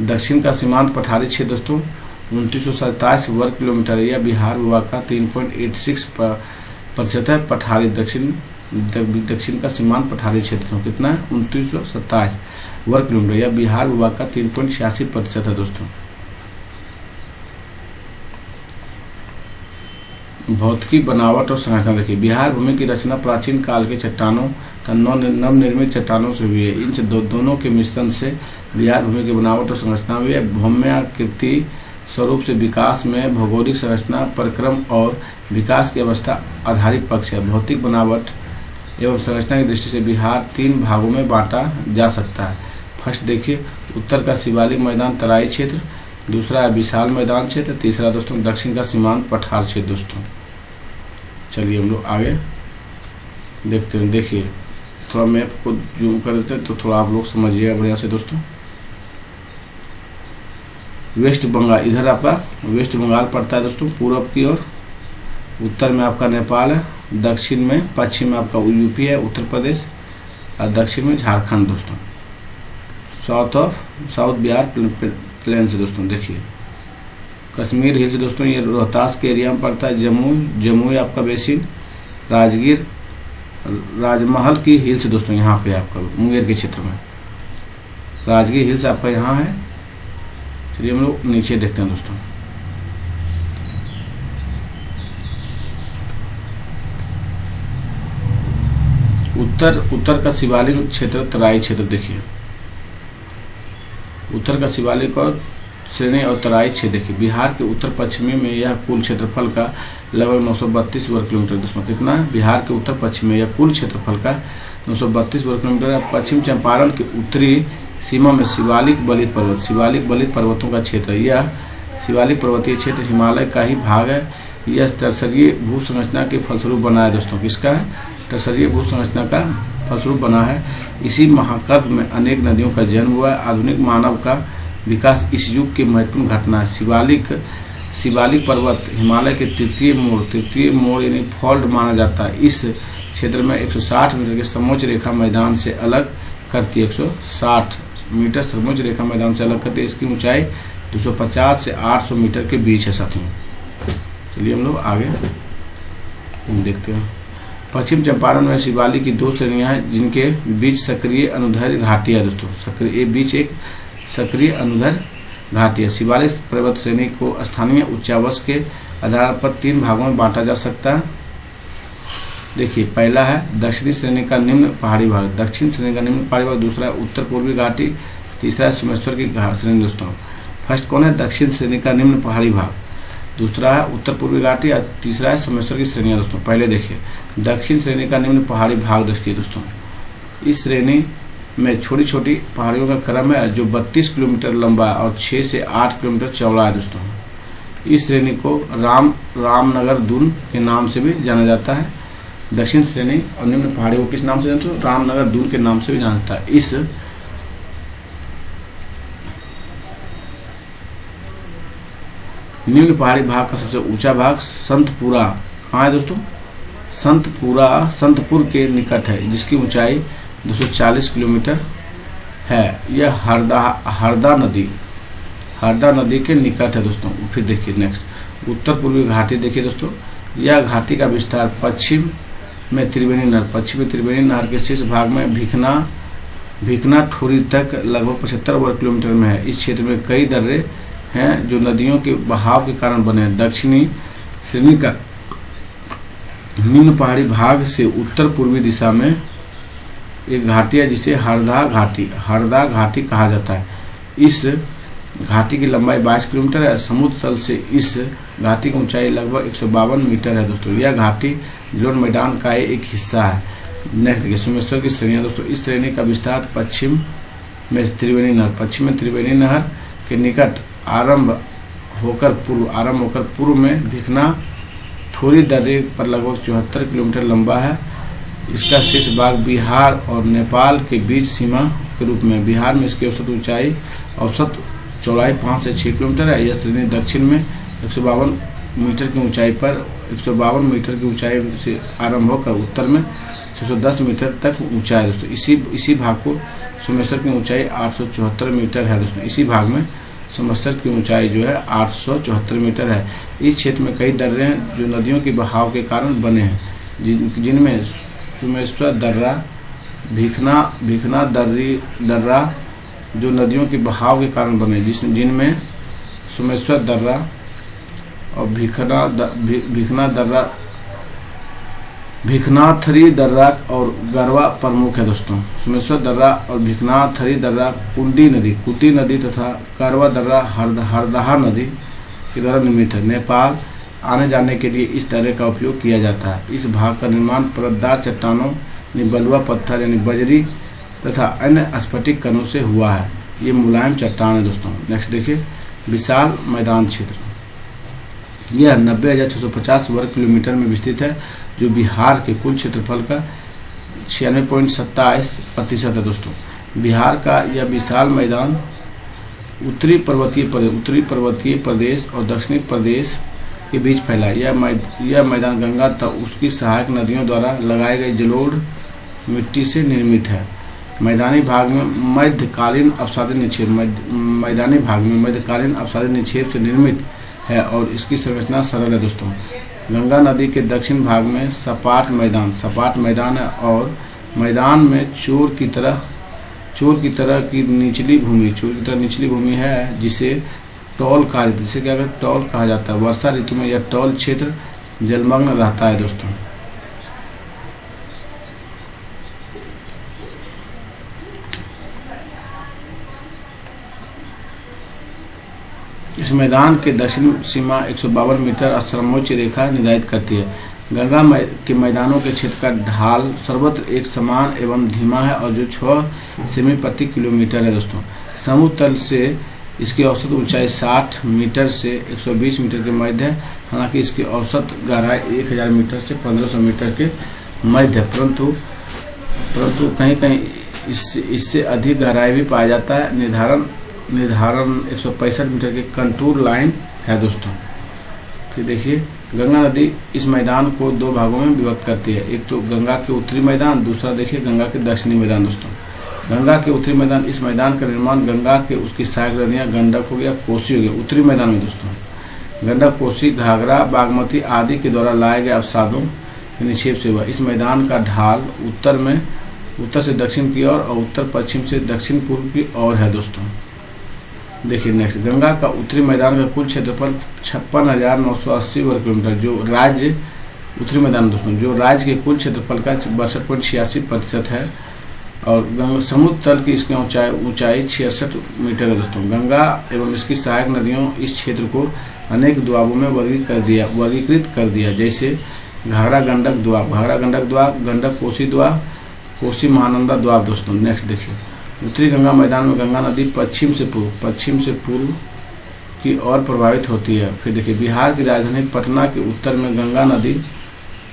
दक्षिण का सीमांत पठारी क्षेत्र दोस्तों 2927 वर्ग किलोमीटर है। यह बिहार भूभाग का 3.86% है। पठारी दक्षिण का सीमांत पठारी क्षेत्र कितना है 2927 वर्ग किलोमीटर। यह बिहार भूभाग का 3.86% है दोस्तों। भौतिकी बनावट और संरचना देखिए। बिहार भूमि की रचना प्राचीन काल के चट्टानों तथा नवनिर्मित चट्टानों से हुई है। इन दोनों के मिश्रण से बिहार भूमि की बनावट और संरचना हुई है। भौम्याकृति स्वरूप से विकास में भौगोलिक संरचना, परिक्रम और विकास की अवस्था आधारित पक्ष है। भौतिक बनावट एवं संरचना की दृष्टि से बिहार 3 भागों में बांटा जा सकता है। फर्स्ट देखिए, उत्तर का शिवालिक मैदान तराई क्षेत्र, दूसरा है विशाल मैदान क्षेत्र, तीसरा दोस्तों दक्षिण का सीमांत पठार क्षेत्र दोस्तों। चलिए हम लोग आगे देखते हैं। देखिए थोड़ा मैप को जूम कर देते हैं तो थोड़ा आप लोग समझिएगा बढ़िया से दोस्तों। वेस्ट बंगाल, इधर आपका वेस्ट बंगाल पड़ता है दोस्तों पूर्व की ओर। उत्तर में आपका नेपाल है, दक्षिण में पश्चिम में आपका यूपी है, उत्तर प्रदेश, और दक्षिण में झारखंड दोस्तों। साउथ बिहार प्लेन से दोस्तों। देखिए कश्मीर हिल्स दोस्तों ये रोहतास के एरिया में पड़ता है। जमुई आपका बेसिन, राजगीर, राजमहल की हिल्स दोस्तों यहाँ पे आपका मुंगेर के क्षेत्र में राजगीर हिल्स आपका यहाँ है। चलिए हम लोग नीचे देखते हैं दोस्तों। उत्तर का शिवालिक क्षेत्र तराई क्षेत्र देखिए। उत्तर का शिवालिक और श्रेणी और तराई क्षेत्र देखिए। बिहार के उत्तर पश्चिमी में यह कुल क्षेत्रफल का लगभग 932 वर्ग किलोमीटर दोस्तों। कितना है बिहार के उत्तर पश्चिम में यह कुल क्षेत्रफल का 932 वर्ग किलोमीटर है। पश्चिम चंपारण के उत्तरी सीमा में शिवालिक बलित पर्वतों का क्षेत्र है। यह शिवालिक पर्वतीय क्षेत्र हिमालय का ही भाग है। यह टसरीय भू संरचना के फलस्वरूप बना है दोस्तों। किसका है? टसरीय भू संरचना का फलस्वरूप बना है। इसी महाकल्प में अनेक नदियों का जन्म हुआ है। आधुनिक मानव का विकास इस युग की महत्वपूर्ण घटना है। शिवालिक पर्वत हिमालय के तृतीय मोड़ यानी फॉल्ट माना जाता है। इस क्षेत्र में 160 मीटर के समोच्च रेखा मैदान से अलग करती है। 160 मीटर समोच्च रेखा मैदान से अलग करती है। इसकी ऊंचाई 250 से 800 मीटर के बीच है साथियों। चलिए हम लोग आगे देखते हैं। पश्चिम चंपारण में शिवालिक की 2 श्रेणियां हैं जिनके बीच सक्रिय अनुदैर्घ्य घाटी है दोस्तों। एक सक्रिय अनुदैर्घ्य घाटी है। शिवालिक पर्वत श्रेणी को स्थानीय उच्चावच के आधार पर 3 भागों में बांटा जा सकता है। देखिए पहला है दक्षिणी श्रेणी का निम्न पहाड़ी भाग, दक्षिण श्रेणी का निम्न पहाड़ी भाग, दूसरा है उत्तर पूर्वी घाटी, तीसरा है सोमेश्वर की श्रेणी दोस्तों। फर्स्ट कौन है? दक्षिण श्रेणी का निम्न पहाड़ी भाग, दूसरा है उत्तर पूर्वी घाटी और तीसरा है सोमेश्वर की श्रेणियाँ दोस्तों। पहले देखिए दक्षिण श्रेणी का निम्न पहाड़ी भाग देखिए दोस्तों। इस श्रेणी में छोटी छोटी पहाड़ियों का क्रम है जो 32 किलोमीटर लंबा और 6 से 8 किलोमीटर चौड़ा है दोस्तों। इस श्रेणी को रामनगर दून के नाम से भी जाना जाता है। दक्षिण श्रेणी और निम्न पहाड़ी को किस नाम से जानते हो? रामनगर दून के नाम से भी जाना जाता है। इस निम्न पहाड़ी भाग का सबसे ऊंचा भाग संतपुरा कहाँ है दोस्तों? संतपुर के निकट है जिसकी ऊंचाई 240 किलोमीटर है। यह हरदा नदी के निकट है दोस्तों। फिर देखिए नेक्स्ट उत्तर पूर्वी घाटी देखिए दोस्तों। यह घाटी का विस्तार पश्चिमी त्रिवेणी नहर के शीर्ष भाग में भिखना भिकना ठोरी तक लगभग 75 वर्ग किलोमीटर में है। इस क्षेत्र में कई दर्रे हैं जो नदियों के बहाव के कारण बने हैं। दक्षिणी श्रेणी का निम्न पहाड़ी भाग से उत्तर पूर्वी दिशा में एक घाटी है जिसे हरदा घाटी कहा जाता है। इस घाटी की लंबाई 22 किलोमीटर है। समुद्र तल से इस घाटी की ऊंचाई लगभग 152 मीटर है दोस्तों। यह घाटी जलोढ़ मैदान का एक हिस्सा है। नेक्स्ट देखिए सोमेश्वर की श्रेणियाँ दोस्तों। इस श्रेणी का विस्तार पश्चिम में त्रिवेणी नहर के निकट आरंभ होकर पूर्व में भिकना थोड़ी दर्रे पर लगभग 74 किलोमीटर लंबा है। इसका शेष भाग बिहार और नेपाल के बीच सीमा के रूप में। बिहार में इसकी औसत चौड़ाई 5 से 6 किलोमीटर है। यह श्रेणी दक्षिण में 152 मीटर की ऊंचाई से आरंभ होकर उत्तर में 610 मीटर तक ऊंचाई है दोस्तों। इसी भाग को सोमेश्वर की ऊंचाई 874 मीटर है दोस्तों। इसी भाग में सोमेश्वर की ऊंचाई जो है 874 मीटर है। इस क्षेत्र में कई दर्रे हैं जो नदियों के बहाव के कारण बने हैं, जिनमें सोमेश्वर दर्रा, भिकना दर्रा जो नदियों के बहाव के कारण बने, जिनमें सोमेश्वर दर्रा और भिकनाथरी दर्रा और गरवा प्रमुख है दोस्तों। सोमेश्वर दर्रा और भिकनाथरी दर्रा कुटी नदी तथा गरवा दर्रा हरदहा नदी के द्वारा निर्मित है। नेपाल आने जाने के लिए इस दर्रे का उपयोग किया जाता है। इस भाग का निर्माण परतदार चट्टानों बलुआ पत्थर यानी बजरी तथा अन्य स्फटिक कणों से हुआ है। ये मुलायम चट्टान है दोस्तों। नेक्स्ट देखिए विशाल मैदान क्षेत्र। यह 90,650 वर्ग किलोमीटर में विस्तृत है जो बिहार के कुल क्षेत्रफल का 96.27% है दोस्तों। बिहार का यह विशाल मैदान उत्तरी पर्वतीय प्रदेश और दक्षिणी प्रदेश के बीच फैला है। यह मैदान गंगा तथा उसकी सहायक नदियों द्वारा लगाए गए जलोढ़ मिट्टी से निर्मित है। मैदानी भाग में मध्यकालीन अपसादित निक्षेप से निर्मित है और इसकी संरचना सरल है दोस्तों। गंगा नदी के दक्षिण भाग में सपाट मैदान है और मैदान में चोर की तरह की निचली भूमि है जिसे टॉल कहा जाता है। वर्षा ऋतु में यह टॉल क्षेत्र जलमग्न रहता है दोस्तों। इस मैदान के दक्षिण सीमा 152 मीटर समोच्च रेखा निर्धारित करती है। गंगा के मैदानों के क्षेत्र का ढाल सर्वत्र एक समान एवं धीमा है और जो 6 सेमी प्रति किलोमीटर है दोस्तों। समुद्र तल से इसकी औसत ऊंचाई 60 मीटर से 120 मीटर के मध्य है। हालांकि इसकी औसत गहराई 1000 मीटर से 1500 मीटर के मध्य है, परंतु कहीं इससे अधिक गहराई भी पाया जाता है। निर्धारण 165 मीटर की कंटूर लाइन है दोस्तों। फिर देखिए गंगा नदी इस मैदान को 2 भागों में विभक्त करती है। एक तो गंगा के उत्तरी मैदान, दूसरा देखिए गंगा के दक्षिणी मैदान दोस्तों। गंगा के उत्तरी मैदान, इस मैदान का निर्माण गंगा के उसकी सहायक नदियाँ गंडक हो गया, कोसी हो गया। उत्तरी मैदान में दोस्तों गंडक, कोसी, घाघरा, बागमती आदि के द्वारा लाए गए अवसादों के निक्षेप से हुआ। इस मैदान का ढाल उत्तर से दक्षिण की ओर और उत्तर पश्चिम से दक्षिण पूर्व की ओर है दोस्तों। देखिए नेक्स्ट, गंगा का उत्तरी मैदान का कुल क्षेत्रफल 56,980 वर्ग किलोमीटर जो राज्य उत्तरी मैदान दोस्तों, जो राज्य के कुल क्षेत्रफल का 62.86% है और समुद्र तल की इसकी ऊंचाई 66 मीटर है दोस्तों। गंगा एवं इसकी सहायक नदियों इस क्षेत्र को अनेक दोआबों में वर्गीकृत कर दिया, जैसे घाघरा गंडक द्वाब, गंडक कोसी द्वाब, कोसी महानंदा द्वाब दोस्तों। नेक्स्ट देखिए उत्तरी गंगा मैदान में गंगा नदी पश्चिम से पूर्व की ओर प्रवाहित होती है। फिर देखिए बिहार की राजधानी पटना के उत्तर में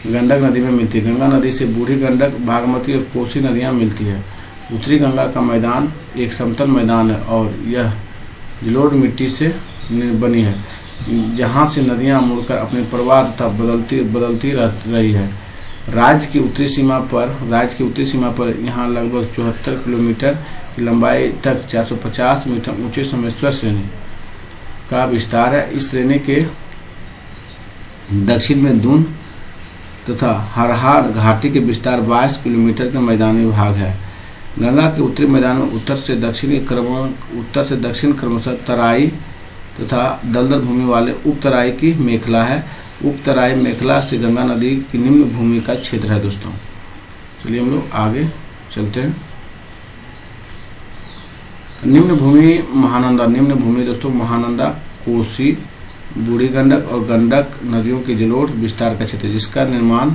गंडक नदी में मिलती है। गंगा नदी से बूढ़ी गंडक, बागमती और कोसी नदियाँ मिलती है। उत्तरी गंगा का मैदान एक समतल मैदान है और यह जलोढ़ मिट्टी से बनी है, जहाँ से नदियाँ मुड़कर अपने प्रवाह तथा बदलती रही है। राज्य की उत्तरी सीमा पर यहाँ लगभग 74 किलोमीटर की लंबाई तक 450 मीटर ऊंचे सोमेश्वर श्रेणी का विस्तार है। इस श्रेणी के दक्षिण में दून तथा हरहार घाटी के विस्तार 22 किलोमीटर का मैदानी भाग है। गंगा के उत्तरी मैदान में उत्तर से दक्षिण क्रमशः तराई तथा दलदल भूमि वाले उपतराई की मेखला है। उपतराई मेखला से गंगा नदी की निम्न भूमि का क्षेत्र है दोस्तों। चलिए हम लोग आगे चलते हैं। निम्न भूमि महानंदा, निम्न भूमि दोस्तों महानंदा, कोसी, बूढ़ी गंडक और गंडक नदियों के जलोढ़ विस्तार का क्षेत्र, जिसका निर्माण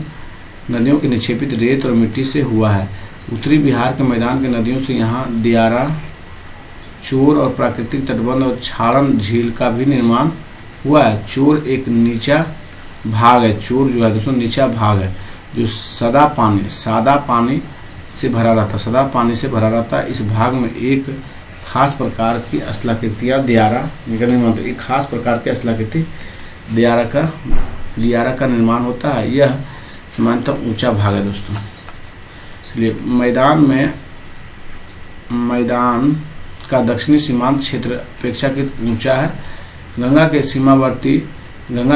नदियों के निक्षेपित रेत और मिट्टी से हुआ है। उत्तरी बिहार के मैदान के नदियों से यहाँ दियारा, चोर और प्राकृतिक तटबंध और छाड़न झील का भी निर्माण हुआ है। चोर एक नीचा भाग है, चोर जो है दोस्तों नीचा भाग है, जो सादा पानी से भरा रहता है। इस भाग में एक खास प्रकार की स्थलाकृतियाँ दियारा एक खास प्रकार की स्थलाकृति दियारा का निर्माण होता है। यह सामान्यतः ऊंचा भाग है दोस्तों। इसलिए मैदान का दक्षिणी सीमांत क्षेत्र अपेक्षाकृत ऊंचा है। गंगा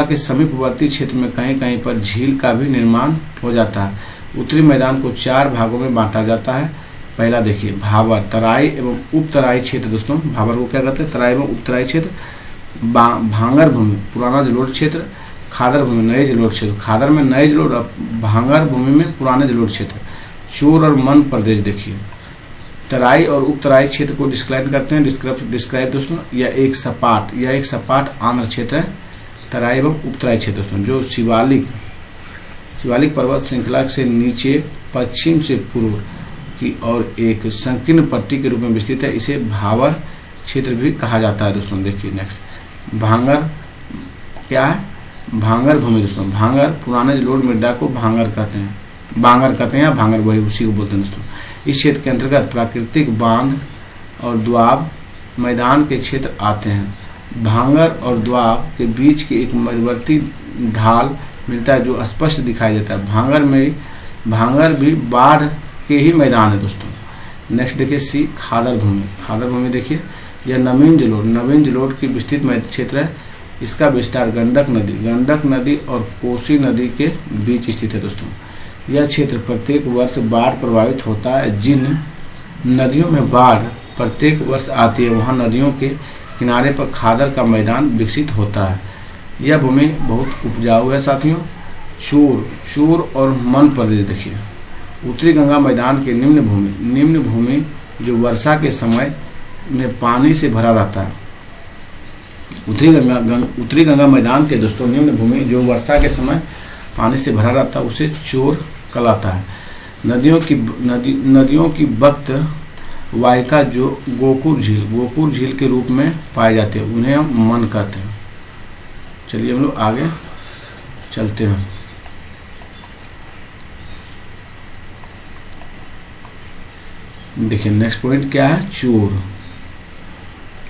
के समीपवर्ती क्षेत्र में कहीं कहीं पर झील का भी निर्माण हो जाता है। उत्तरी मैदान को 4 भागों में बांटा जाता है। पहला देखिए भाबर, तराई एवं उपतराई क्षेत्र दोस्तों। भाबर को क्या कहते हैं? तराई एवं उपतराई क्षेत्र। भांगर भूमि, पुराना जलोढ़ क्षेत्र। खादर भूमि, नए जलोढ़ क्षेत्र। खादर में नए जलोढ़, भांगर भूमि में पुराने जलोढ़ क्षेत्र। चोर और मन प्रदेश देखिए। तराई और उपतराई क्षेत्र को डिस्क्राइब करते हैं। डिस्क्राइब दोस्तों, यह एक सपाट आंध्र क्षेत्र है। तराई एवं उपतराई क्षेत्र दोस्तों, जो शिवालिक पर्वत श्रृंखला से नीचे पश्चिम से पूर्व की और एक संकीर्ण पट्टी के रूप में विस्तृत है। इसे भाबर क्षेत्र भी कहा जाता है दोस्तों। देखिए नेक्स्ट, भांगर क्या है? भांगर भूमि दोस्तों। भांगर पुराने जलोढ़ मृदा को बांगर कहते हैं या भांगर, वही उसी को बोलते हैं दोस्तों। इस क्षेत्र के अंतर्गत प्राकृतिक बांध और द्वाब मैदान के क्षेत्र आते हैं। भांगर और द्वाब के बीच के एक मध्यवर्ती ढाल मिलता है जो स्पष्ट दिखाई देता है। भांगर भी बाढ़ के ही मैदान है दोस्तों। नेक्स्ट देखिए सी, खादर भूमि देखिए, यह नवीन जलोढ़ की विस्तृत क्षेत्र है। इसका विस्तार गंडक नदी और कोसी नदी के बीच स्थित है दोस्तों। यह क्षेत्र प्रत्येक वर्ष बाढ़ प्रभावित होता है। जिन नदियों में बाढ़ प्रत्येक वर्ष आती है वहां नदियों के किनारे पर खादर का मैदान विकसित होता है। यह भूमि बहुत उपजाऊ है साथियों। चोर और मन प्रदेश देखिए। उत्तरी गंगा मैदान के निम्न भूमि जो वर्षा के समय में पानी से भरा रहता है। उत्तरी गंगा मैदान के दोस्तों निम्न भूमि जो वर्षा के समय पानी से भरा रहता है उसे चोर कहलाता है। नदियों की वक्त वाहिका जो गोकुल झील के रूप में पाए जाते हैं उन्हें हम मन कहते हैं। चलिए हम लोग आगे चलते हैं। देखिए नेक्स्ट पॉइंट क्या है?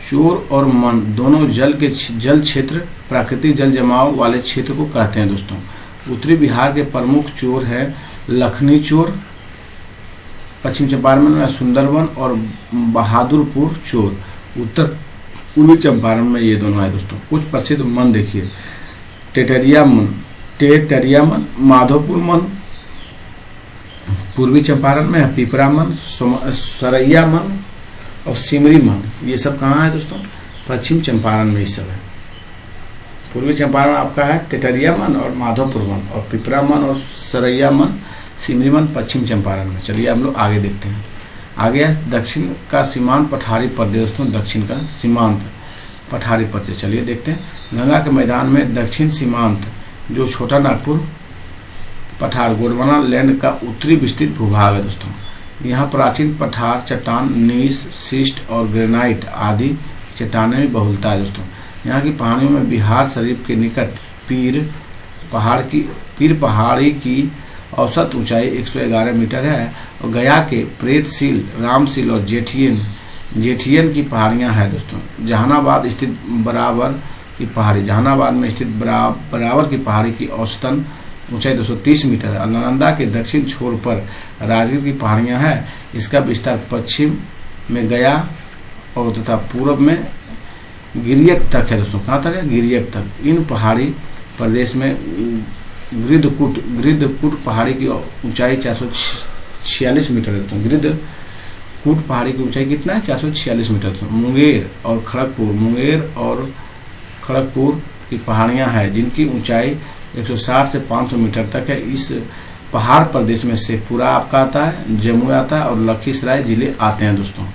चोर और मन दोनों जल क्षेत्र, प्राकृतिक जल जमाव वाले क्षेत्र को कहते हैं दोस्तों। उत्तरी बिहार के प्रमुख चोर है लखनी चोर, पश्चिम चंपारण में सुंदरवन और बहादुरपुर चोर। उत्तर पूर्वी चंपारण में ये दोनों है दोस्तों। कुछ प्रसिद्ध मन देखिए, टेटरिया मन, माधोपुर मन पूर्वी चंपारण में है, पिपरा मन, सरैया मन और सिमरी मन। ये सब कहाँ है दोस्तों? पश्चिम चंपारण में ये सब है। पूर्वी चंपारण आपका है टेटरिया मन और माधोपुर मन, और पिपरा मन और सरैया मन, सिमरी मन पश्चिम चंपारण में। चलिए हम लोग आगे देखते हैं। आगे है दक्षिण का सीमांत पठारी प्रदेश दोस्तों। दक्षिण का सीमांत पठारी प्रदेश, चलिए देखते हैं। गंगा के मैदान में दक्षिण सीमांत जो छोटा नागपुर पठार गोंडवाना लैंड का उत्तरी विस्तृत भूभाग है दोस्तों। यहाँ प्राचीन पठार चट्टान, नीस, शिस्ट और ग्रेनाइट आदि चट्टानें भी बहुलता है दोस्तों। यहाँ की पहाड़ियों में बिहार शरीफ के निकट पीर पहाड़ी की औसत ऊंचाई 111 मीटर है और गया के प्रेतशील, रामशील और जेठियन की पहाड़ियाँ हैं दोस्तों। जहानाबाद में स्थित बराबर की पहाड़ी की औसतन ऊंचाई 230 मीटर है। नालंदा के दक्षिण छोर पर राजगीर की पहाड़ियाँ हैं। इसका विस्तार पश्चिम में गया और तथा पूर्व में गिरियक तक है दोस्तों। कहाँ तक है? गिरियक तक। इन पहाड़ी प्रदेश में गिरदकूट पहाड़ी की ऊंचाई 446 मीटर है दोस्तों। चित्रकूट पहाड़ी की ऊंचाई कितना है 446 मीटर। मुंगेर और खड़गपुर की पहाड़ियां हैं जिनकी ऊंचाई 160 से 500 मीटर तक है। इस पहाड़ प्रदेश में शेखपुरा आपका आता है, जमुई आता है और लखीसराय जिले आते हैं दोस्तों।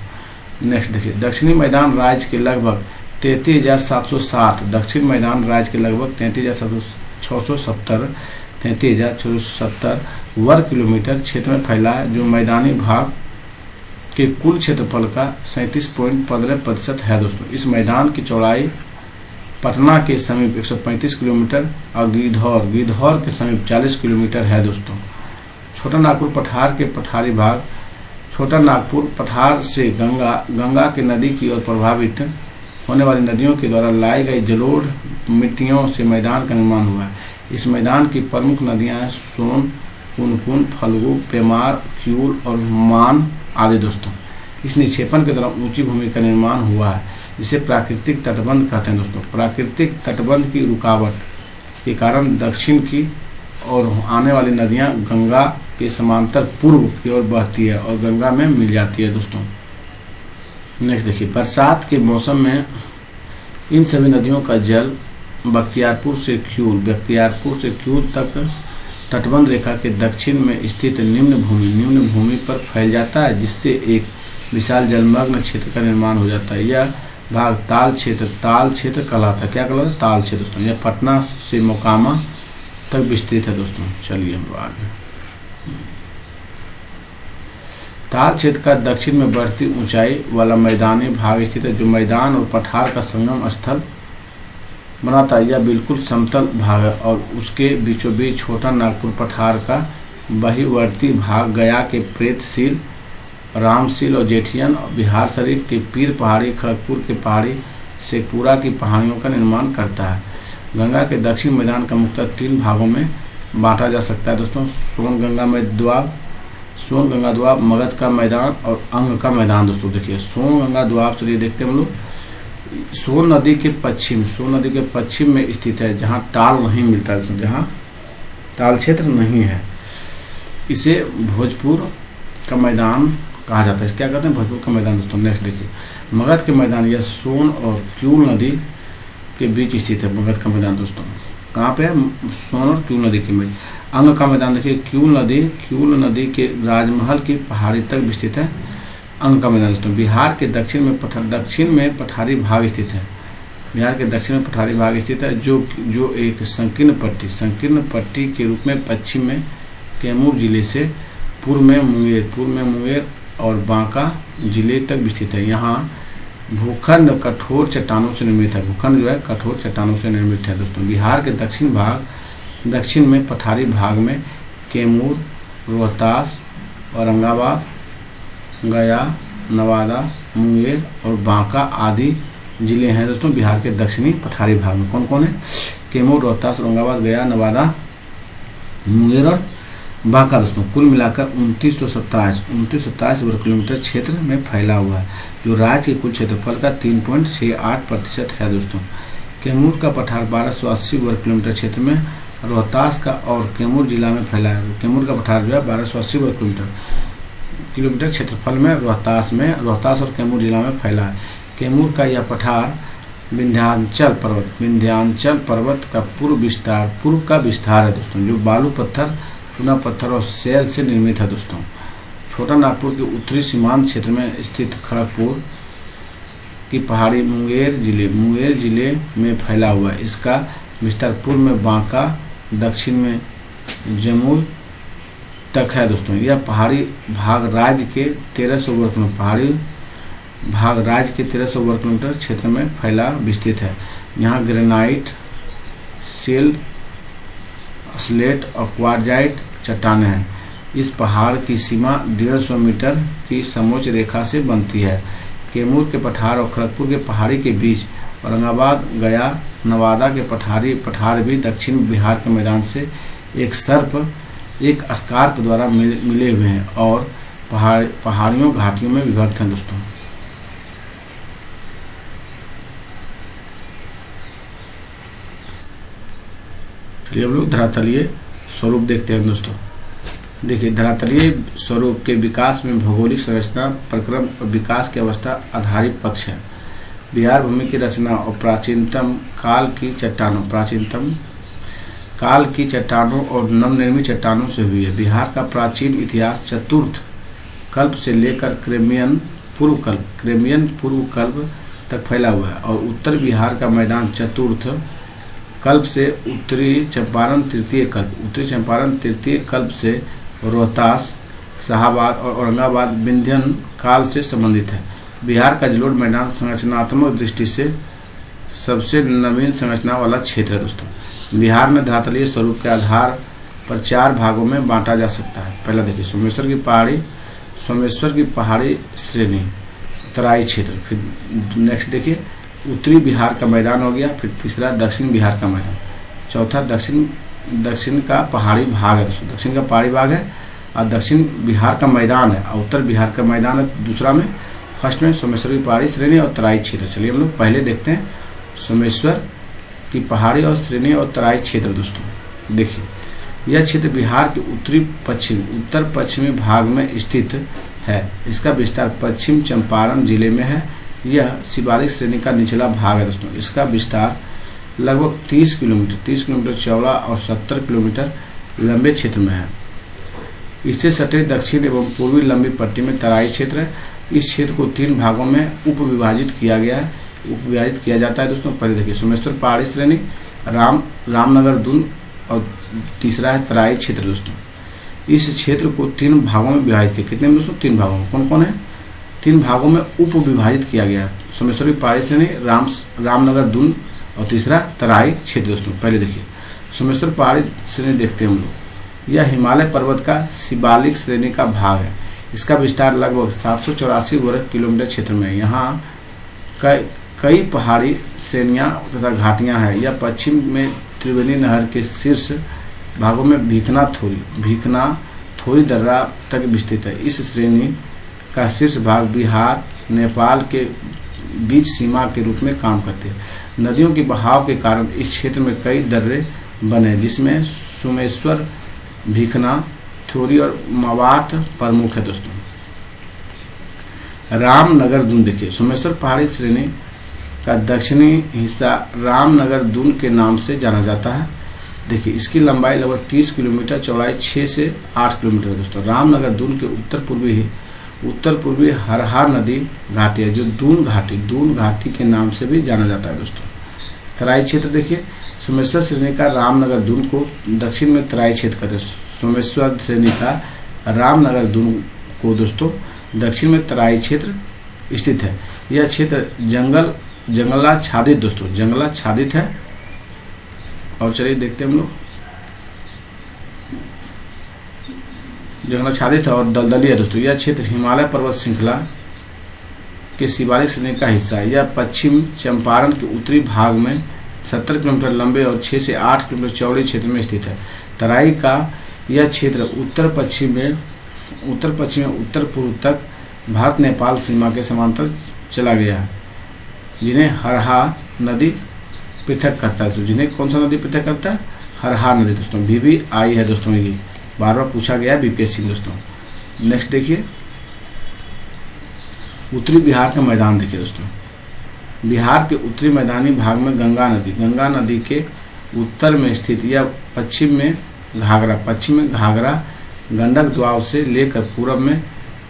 नेक्स्ट देखिए, दक्षिणी मैदान राज्य के लगभग 33,760 दक्षिण मैदान राज्य के लगभग 33,670 वर्ग किलोमीटर क्षेत्र में फैला है, जो मैदानी भाग के कुल क्षेत्रफल का 37.15% है दोस्तों। इस मैदान की चौड़ाई पटना के समीप 135 किलोमीटर और गिद्धौर के समीप 40 किलोमीटर है दोस्तों। छोटा नागपुर पठार के पठारी भाग, छोटा नागपुर पठार से गंगा के नदी की ओर प्रभावित होने वाली नदियों के द्वारा लाई गई जलोढ़ मिट्टियों से मैदान का निर्माण हुआ है। इस मैदान की प्रमुख नदियां सोन, पुनपुन, फल्गु, पेमार, क्यूल और मान आदि दोस्तों। इस निक्षेपण के दौरान ऊंची भूमि का निर्माण हुआ है जिसे प्राकृतिक तटबंध कहते हैं दोस्तों। प्राकृतिक तटबंध की रुकावट के कारण दक्षिण की ओर आने वाली नदियां गंगा के समांतर पूर्व की ओर बहती है और गंगा में मिल जाती है दोस्तों। नेक्स्ट देखिए, बरसात के मौसम में इन सभी नदियों का जल बख्तियारपुर से क्यूल तक तटबंध रेखा के दक्षिण में स्थित निम्न भूमि पर फैल जाता है, जिससे एक विशाल जलमग्न क्षेत्र का निर्माण हो जाता है। यह भाग ताल क्षेत्र कहलाता है। क्या कहलाता है? ताल क्षेत्र दोस्तों। यह पटना से मोकामा तक विस्तृत है दोस्तों। चलिए हम आगे। ताल क्षेत्र का दक्षिण में बढ़ती ऊंचाई वाला मैदानी भाग स्थित है, जो मैदान और पठार का संगम स्थल बनाता है। यह बिल्कुल समतल भाग है और उसके बीचों बीच छोटा नागपुर पठार का बहिर्वर्ती भाग गया के प्रेतशील, रामशील और जेठियन, बिहार शरीफ के पीर पहाड़ी, खड़गपुर के पहाड़ी, शेखपुरा की पहाड़ियों का निर्माण करता है। गंगा के दक्षिण मैदान का मुख्यतः 3 भागों में बांटा जा सकता है दोस्तों। सोन गंगा द्वाब, मगध का मैदान और अंग का मैदान दोस्तों। देखिए, सोन गंगा द्वाब चलिए देखते हैं हम लोग। सोन नदी के पश्चिम में स्थित है, जहाँ टाल नहीं मिलता है, जहाँ टाल क्षेत्र नहीं है। इसे भोजपुर का मैदान कहा जाता है। क्या कहते हैं? भोजपुर का मैदान दोस्तों। नेक्स्ट देखिए, मगध के मैदान, यह सोन और क्यूल नदी के बीच स्थित है। मगध का मैदान दोस्तों कहाँ पे है? सोन और क्यूल नदी के बीच। अंग का मैदान देखिए, क्यूल नदी के राजमहल की पहाड़ी तक विस्तृत है अंग का मैदान दोस्तों। बिहार के दक्षिण में पठारी भाग स्थित है। बिहार के दक्षिण में पठारी भाग स्थित है, जो एक संकीर्ण पट्टी के रूप में पश्चिम में कैमूर जिले से पूर्व में मुंगेर और बांका जिले तक विस्तृत है। यहाँ भूखंड कठोर चट्टानों से निर्मित है। भूखंड जो है कठोर चट्टानों से निर्मित है दोस्तों। बिहार के दक्षिण में पठारी भाग में कैमूर, रोहतास, औरंगाबाद, गया, नवादा, मुंगेर और बांका आदि जिले हैं दोस्तों। बिहार के दक्षिणी पठारी भाग में कौन कौन है? कैमूर, रोहतास, औरंगाबाद, गया, नवादा, मुंगेर और बांका दोस्तों। कुल मिलाकर 2927 वर्ग किलोमीटर क्षेत्र में फैला हुआ है, जो राज्य के कुल क्षेत्रफल का 3.68% है दोस्तों। कैमूर का पठार 1280 वर्ग किलोमीटर क्षेत्र में, रोहतास का और कैमूर जिला में फैला है। कैमूर का पठार जो है 1280 वर्ग किलोमीटर क्षेत्रफल में रोहतास और कैमूर जिला में फैला है। कैमूर का यह पठार विंध्याचल पर्वत का पूर्व का विस्तार है दोस्तों, जो बालू पत्थर, चूना पत्थर और सेल से निर्मित है दोस्तों। छोटा नागपुर के उत्तरी सीमांत क्षेत्र में स्थित खड़गपुर की पहाड़ी मुंगेर जिले में फैला हुआ है। इसका विस्तार पूर्व में बांका, दक्षिण में जमुई तक है दोस्तों। यह पहाड़ी भाग राज्य के 1300 वर्ग किलोमीटर क्षेत्र में फैला विस्तृत है। यहाँ ग्रेनाइट, सेल, स्लेट और क्वार्जाइट चट्टानें हैं। इस पहाड़ की सीमा 150 मीटर की समोच्च रेखा से बनती है। कैमूर के पठार और खड़गपुर के पहाड़ी के बीच औरंगाबाद, गया, नवादा के पठार भी दक्षिण बिहार के मैदान से एक स्कार्प द्वारा मिले हुए हैं और पहाड़ियों घाटियों में विभक्त हैं दोस्तों। चलिए हम लोग धरातलीय स्वरूप देखते हैं दोस्तों। देखिए, धरातलीय स्वरूप के विकास में भौगोलिक संरचना, प्रक्रम और विकास की अवस्था आधारित पक्ष है। बिहार भूमि की रचना और प्राचीनतम काल की चट्टानों और नवनिर्मित चट्टानों से हुई है। बिहार का प्राचीन इतिहास चतुर्थ कल्प से लेकर क्रेमियन पूर्व कल्प तक फैला हुआ है और उत्तर बिहार का मैदान चतुर्थ कल्प से उत्तरी चंपारण तृतीय कल्प से रोहतास, शाहाबाद और औरंगाबाद विंध्यन काल से संबंधित है। बिहार का जलोढ़ मैदान संरचनात्मक दृष्टि से सबसे नवीन संरचना वाला क्षेत्र है। दोस्तों, बिहार में धरातलीय स्वरूप के आधार पर 4 भागों में बांटा जा सकता है। पहला देखिए, सोमेश्वर की पहाड़ी श्रेणी, तराई क्षेत्र। फिर नेक्स्ट देखिए, उत्तरी बिहार का मैदान हो गया। फिर तीसरा दक्षिण बिहार का मैदान। चौथा दक्षिण का पहाड़ी भाग है। दोस्तों, दक्षिण का पहाड़ी भाग है और दक्षिण बिहार का मैदान है और उत्तर बिहार का मैदान है दूसरा में। फर्स्ट में सोमेश्वर की पहाड़ी श्रेणी और तराई क्षेत्र। चलिए हम लोग पहले देखते हैं सोमेश्वर की पहाड़ी और श्रेणी और तराई क्षेत्र। दोस्तों देखिए, यह क्षेत्र बिहार के उत्तर पश्चिमी भाग में स्थित है। इसका विस्तार पश्चिम चंपारण जिले में है। यह शिवालिक श्रेणी का निचला भाग है। दोस्तों, इसका विस्तार लगभग 30 किलोमीटर चौड़ा और 70 किलोमीटर लंबे क्षेत्र में है। इससे सटे दक्षिण एवं पूर्वी लंबी पट्टी में तराई क्षेत्र है। इस क्षेत्र को 3 भागों में उप विभाजित किया जाता है। दोस्तों, पहले देखिए, सोमेश्वर पहाड़ी श्रेणी, रामनगर दून और तीसरा है तराई क्षेत्र। दोस्तों, इस क्षेत्र को 3 भागों में विभाजित किया। कितने में दोस्तों? 3 भागों में। कौन कौन है? 3 भागों में उप विभाजित किया गया है। सोमेश्वर की पहाड़ी श्रेणी, रामनगर दून और तीसरा तराई क्षेत्र। दोस्तों, पहले देखिए, सोमेश्वर पहाड़ी श्रेणी देखते हैं हम लोग। यह हिमालय पर्वत का शिवालिक श्रेणी का भाग है। इसका विस्तार लगभग 784 वर्ग किलोमीटर क्षेत्र में है। यहाँ कई पहाड़ी श्रेणियाँ तथा घाटियाँ हैं। यह पश्चिम में त्रिवेणी नहर के शीर्ष भागों में भीखना थोरी दर्रा तक विस्तृत है। इस श्रेणी का शीर्ष भाग बिहार नेपाल के बीच सीमा के रूप में काम करते हैं। नदियों के बहाव के कारण इस क्षेत्र में कई दर्रे बने, जिसमें सोमेश्वर, भीखना, थोरी और मवात प्रमुख है। दोस्तों, रामनगर दून देखिए, सोमेश्वर पहाड़ी श्रेणी का दक्षिणी हिस्सा रामनगर दून के नाम से जाना जाता है। देखिए, इसकी लंबाई लगभग 30 किलोमीटर, चौड़ाई 6 से 8 किलोमीटर है। दोस्तों, रामनगर दून के उत्तर पूर्वी हरहार नदी घाटी है, जो दून घाटी के नाम से भी जाना जाता है। दोस्तों, तराई क्षेत्र देखिए, सोमेश्वर श्रेणी का रामनगर दून को दक्षिण में तराई क्षेत्र कहते हैं। सोमेश्वर श्रेणी का रामनगर दून को दोस्तों दक्षिण में तराई क्षेत्र स्थित है। यह क्षेत्र जंगलाच्छादित दोस्तों जंगलाच्छादित है। और चलिए देखते हैं हम लोग, जंगलाच्छादित है और दलदली है। दोस्तों, यह क्षेत्र हिमालय पर्वत श्रृंखला के शिवालिक श्रेणी का हिस्सा है। यह पश्चिम चंपारण के उत्तरी भाग में 70 किलोमीटर लंबे और 6 से 8 किलोमीटर चौड़े क्षेत्र में स्थित है। तराई का यह क्षेत्र उत्तर पश्चिम में उत्तर पूर्व तक भारत नेपाल सीमा के समांतर चला गया है, जिन्हें हरहा नदी पृथक करता है। तो जिन्हें कौन सा नदी पृथक करता है? हरहा नदी। दोस्तों, भी आई है। दोस्तों, ये बार बार पूछा गया है बीपीएससी। दोस्तों, नेक्स्ट देखिए, उत्तरी बिहार का मैदान देखिए। दोस्तों, बिहार के उत्तरी मैदानी भाग में गंगा नदी के उत्तर में स्थित, यह पश्चिम में घाघरा गंडक द्वाब से लेकर पूर्व में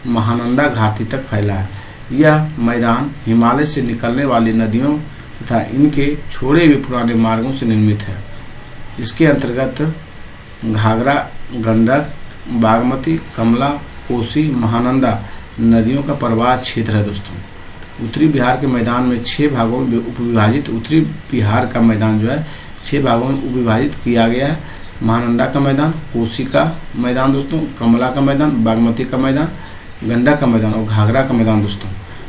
महानंदा घाटी तक फैला है। यह मैदान हिमालय से निकलने वाली नदियों तथा इनके छोड़े हुए पुराने मार्गों से निर्मित है। इसके अंतर्गत घाघरा, गंडक, बागमती, कमला, कोसी, महानंदा नदियों का प्रवाह क्षेत्र है। दोस्तों, उत्तरी बिहार के मैदान में 6 भागों में उपविभाजित उत्तरी बिहार का मैदान जो है 6 भागों में उपविभाजित किया गया है। महानंदा का मैदान, कोसी का मैदान दोस्तों, कमला का मैदान, बागमती का मैदान, गंडक का मैदान और घाघरा का मैदान। दोस्तों,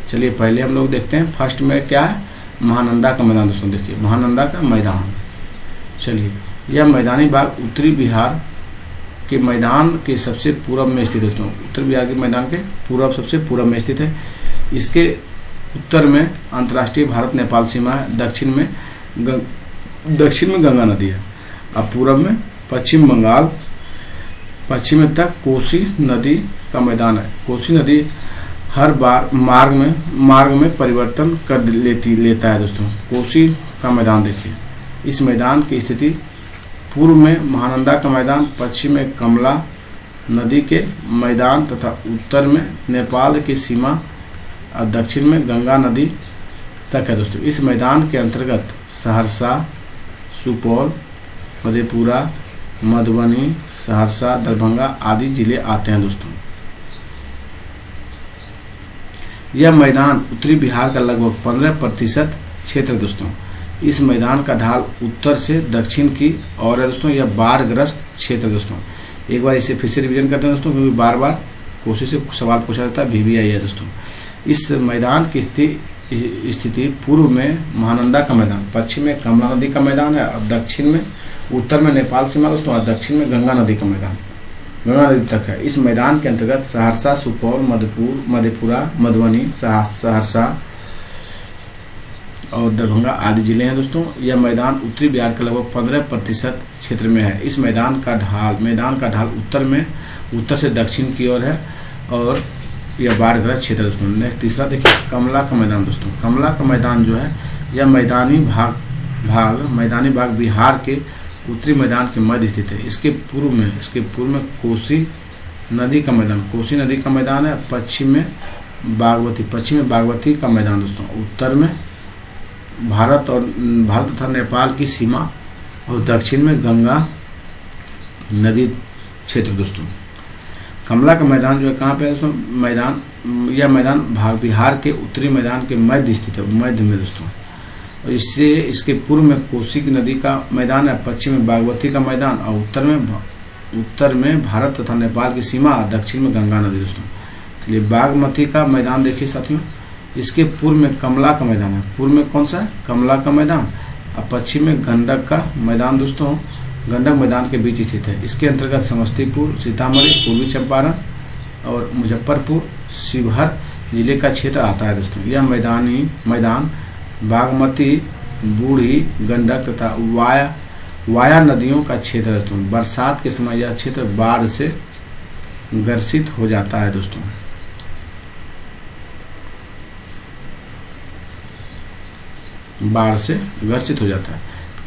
चलिए पहले हम लोग देखते हैं फर्स्ट में क्या है, महानंदा का मैदान। दोस्तों देखिए, महानंदा का मैदान। चलिए, यह मैदानी भाग उत्तरी बिहार के मैदान के सबसे पूर्व में स्थित है। दोस्तों, उत्तर बिहार के मैदान के सबसे पूर्व में स्थित है। इसके उत्तर में अंतर्राष्ट्रीय भारत नेपाल सीमा है। दक्षिण में गंगा नदी है और पूर्व में पश्चिम बंगाल पश्चिम में तक कोसी नदी का मैदान है। कोसी नदी हर बार मार्ग में परिवर्तन कर लेता है दोस्तों। कोसी का मैदान देखिए, इस मैदान की स्थिति पूर्व में महानंदा का मैदान, पश्चिम में कमला नदी के मैदान तथा उत्तर में नेपाल की सीमा और दक्षिण में गंगा नदी तक है दोस्तों। इस मैदान के अंतर्गत सहरसा, सुपौल, मधेपुरा, मधुबनी, सहरसा, दरभंगा आदि जिले आते हैं दोस्तों। यह मैदान उत्तरी बिहार का लगभग 15% क्षेत्र है दोस्तों। इस मैदान का ढाल उत्तर से दक्षिण की ओर है दोस्तों। यह बाढ़ग्रस्त क्षेत्र है दोस्तों। एक बार इसे फिर से रिवीजन करते हैं दोस्तों, क्योंकि बार बार कोशिश से सवाल पूछा जाता है, VVI है दोस्तों। इस मैदान की स्थिति पूर्व में महानंदा का मैदान, पश्चिम में कमला नदी का मैदान है और दक्षिण में उत्तर में नेपाल सीमा दोस्तों और दक्षिण में गंगा नदी का मैदान, गंगा नदी तक है। इस मैदान के अंतर्गत सहरसा, सुपौल, मधेपुरा, मधुबनी, सहरसा और दरभंगा आदि जिले हैं दोस्तों। यह मैदान उत्तरी बिहार के लगभग 15% क्षेत्र में है। इस मैदान का ढाल उत्तर से दक्षिण की ओर है और यह बाढ़ग्रस्त क्षेत्र दोस्तों। नेक्स्ट तीसरा देखिए, कमला का मैदान दोस्तों। कमला का मैदान जो है यह मैदानी भाग बिहार के उत्तरी मैदान के मध्य स्थित है। इसके पूर्व में कोसी नदी का मैदान है। पश्चिम में बागमती का मैदान दोस्तों। उत्तर में भारत तथा नेपाल की सीमा और दक्षिण में गंगा नदी क्षेत्र दोस्तों। कमला का मैदान जो है कहाँ पे है दोस्तों? यह मैदान बिहार के उत्तरी मैदान के मध्य स्थित है, मध्य में दोस्तों। इसके पूर्व में कोसी की नदी का मैदान है, पश्चिम में बागमती का मैदान और उत्तर में भारत तथा नेपाल की सीमा, दक्षिण में गंगा नदी दोस्तों। चलिए बागमती का मैदान देखिए साथियों, इसके पूर्व में कमला का मैदान है। पूर्व में कौन सा है? कमला का मैदान और पश्चिम में गंडक का मैदान दोस्तों। गंडक मैदान के बीच स्थित है। इसके अंतर्गत समस्तीपुर, सीतामढ़ी, पूर्वी चंपारण और मुजफ्फरपुर, शिवहर जिले का क्षेत्र आता है दोस्तों। यह मैदान बागमती, बूढ़ी गंडक तथा वाया नदियों का क्षेत्र है दोस्तों। बरसात के समय यह क्षेत्र बाढ़ से ग्रसित हो जाता है दोस्तों। बाढ़ से ग्रसित हो जाता है।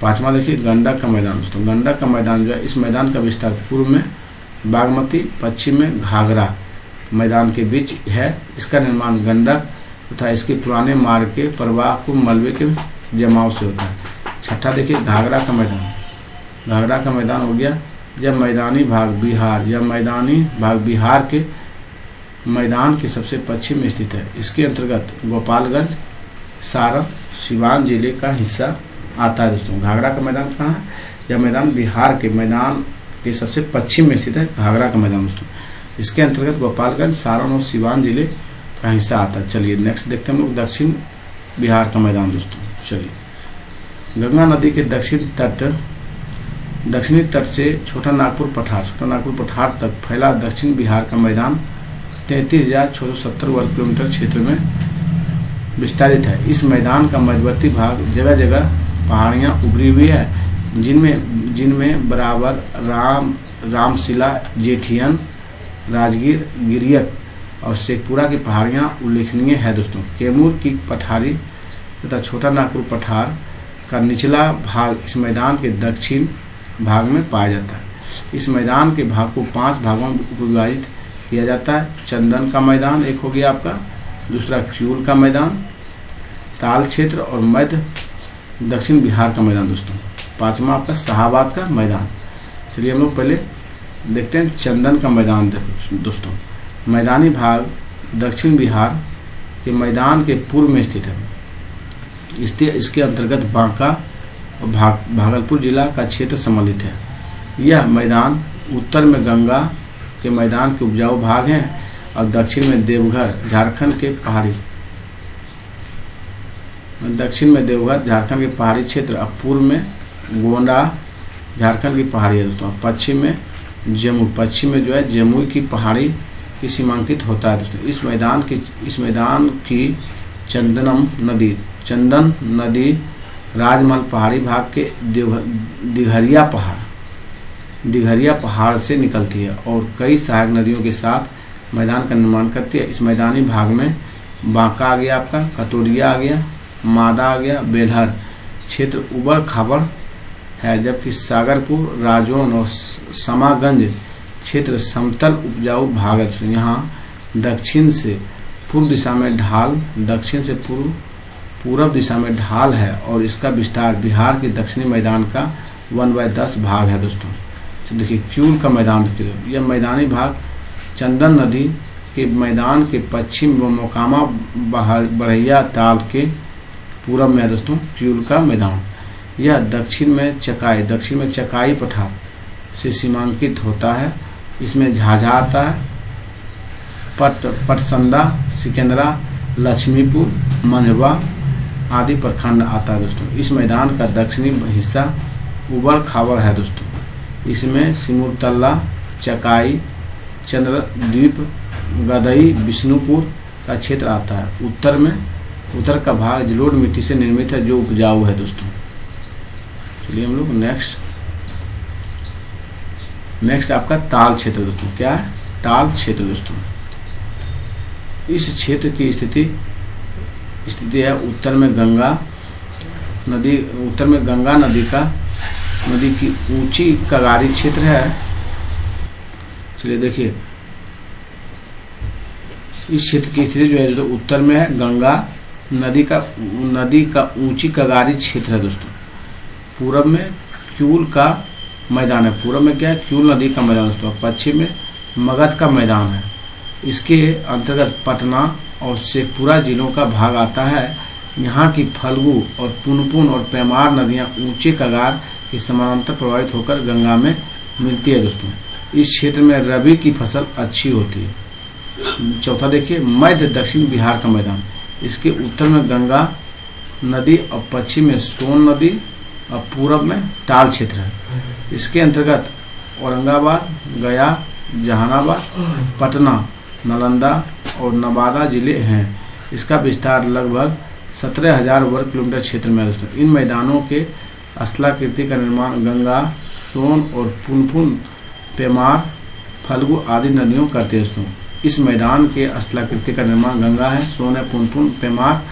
पांचवा देखिए गंडक का मैदान दोस्तों। गंडक का मैदान जो है, इस मैदान का विस्तार पूर्व में बागमती, पश्चिम में घाघरा मैदान के बीच है। इसका निर्माण गंडक तथा इसके पुराने मार्ग के प्रवाह को मलबे के जमाव से होता है। छठा देखिए घाघरा का मैदान। घाघरा का मैदान हो गया जब मैदानी भाग बिहार के मैदान के सबसे पश्चिम में स्थित है। इसके अंतर्गत गोपालगंज, सारण, सिवान जिले का हिस्सा आता है दोस्तों। घाघरा का मैदान कहाँ है? यह मैदान बिहार के मैदान के सबसे पश्चिम में स्थित है, घाघरा का मैदान दोस्तों। इसके अंतर्गत गोपालगंज, सारण और सिवान जिले का हिस्सा आता है। चलिए नेक्स्ट देखते हैं हम लोग दक्षिण बिहार का मैदान दोस्तों। चलिए गंगा नदी के दक्षिणी तट से छोटा नागपुर पठार तक फैला दक्षिण बिहार का मैदान 33,670 वर्ग किलोमीटर क्षेत्र में विस्तारित है। इस मैदान का मध्यवर्ती भाग जगह जगह पहाड़ियाँ उभरी हुई है, जिनमें बराबर रामशिला, जेठियन, राजगीर, गिरियक और शेखपुरा की पहाड़ियाँ उल्लेखनीय है दोस्तों। कैमूर की पठारी तथा छोटा नागपुर पठार का निचला भाग इस मैदान के दक्षिण भाग में पाया जाता है। इस मैदान के भाग को 5 भागों में विभाजित किया जाता है। चंदन का मैदान एक हो गया आपका, दूसरा क्यूल का मैदान, ताल क्षेत्र और मध्य दक्षिण बिहार का मैदान दोस्तों। पांचवा आपका शाहाबाद का मैदान। चलिए हम लोग पहले देखते हैं चंदन का मैदान दोस्तों। मैदानी भाग दक्षिण बिहार के मैदान के पूर्व में स्थित है। इसके अंतर्गत बांका और भागलपुर जिला का क्षेत्र सम्मिलित है। यह मैदान उत्तर में गंगा के मैदान के उपजाऊ भाग हैं और दक्षिण में देवघर झारखंड के पहाड़ी क्षेत्र और पूर्व में गोंडा झारखंड की पहाड़ी है दोस्तों। पश्चिम में जो है जमुई की पहाड़ी की सीमांकित होता है दोस्तों। इस मैदान की चंदन नदी राजमहल पहाड़ी भाग के दिघरिया पहाड़ दिघरिया पहाड़ से निकलती है और कई सहायक नदियों के साथ मैदान का निर्माण करती है। इस मैदानी भाग में बांका आ गया, आपका कटोरिया आ गया, मादा आ गया, बेलहर क्षेत्र उबड़ खाबड़ है, जबकि सागरपुर, राजौन और समागंज क्षेत्र समतल उपजाऊ भाग है। तो यहाँ दक्षिण से पूर्व दिशा में ढाल, दक्षिण से पूर्व दिशा में ढाल है और इसका विस्तार बिहार के दक्षिणी मैदान का 1/10 भाग है दोस्तों। तो देखिए क्यूल का मैदान, देखिए यह मैदानी भाग चंदन नदी के मैदान के पश्चिम व मोकामा बढ़ैया ताल के पूरब में है दोस्तों क्यूल का मैदान। यह दक्षिण में चकाई पठार से सीमांकित होता है। इसमें झाझा आता है, पटसंदा, सिकंदरा, लक्ष्मीपुर, मंझवा आदि प्रखंड आता है दोस्तों। इस मैदान का दक्षिणी हिस्सा उबड़ खाबड़ है दोस्तों। इसमें सिमुरतल्ला, चकाई, चंद्रद्वीप, गदई, विष्णुपुर का क्षेत्र आता है। उत्तर का भाग जलोढ़ मिट्टी से निर्मित है जो उपजाऊ है दोस्तों। चलिए हम लोग नेक्स्ट आपका ताल क्षेत्र दोस्तों। क्या है? ताल क्षेत्र दोस्तों। इस क्षेत्र की स्थिति है उत्तर में गंगा नदी की ऊंची कगारी क्षेत्र है। चलिए देखिए इस क्षेत्र की स्थिति जो है जो उत्तर में है गंगा नदी का ऊंची कगारी क्षेत्र है दोस्तों। पूरब में क्यूल का मैदान है, पूरब में क्या है? क्यूल नदी का मैदान दोस्तों। पश्चिम में मगध का मैदान है। इसके अंतर्गत पटना और शेखपुरा जिलों का भाग आता है। यहाँ की फल्गु और पुनपुन और पेमार नदियाँ ऊंचे कगार के समानांतर प्रवाहित होकर गंगा में मिलती है दोस्तों। इस क्षेत्र में रबी की फसल अच्छी होती है। चौथा देखिए मध्य दक्षिण बिहार का मैदान। इसके उत्तर में गंगा नदी और पश्चिम में सोन नदी और पूरब में ताल क्षेत्र है। इसके अंतर्गत औरंगाबाद, गया, जहानाबाद, पटना, नालंदा और नवादा जिले हैं। इसका विस्तार लगभग 17,000 वर्ग किलोमीटर क्षेत्र में है दोस्तों। इन मैदानों के स्थलाकृति का निर्माण गंगा, सोन और पुनपुन, पेमार, फल्गु आदि नदियों करते हैं दोस्तों। इस मैदान के स्थलाकृति का निर्माण गंगा है, सोन है, पुनपुन, पेमार,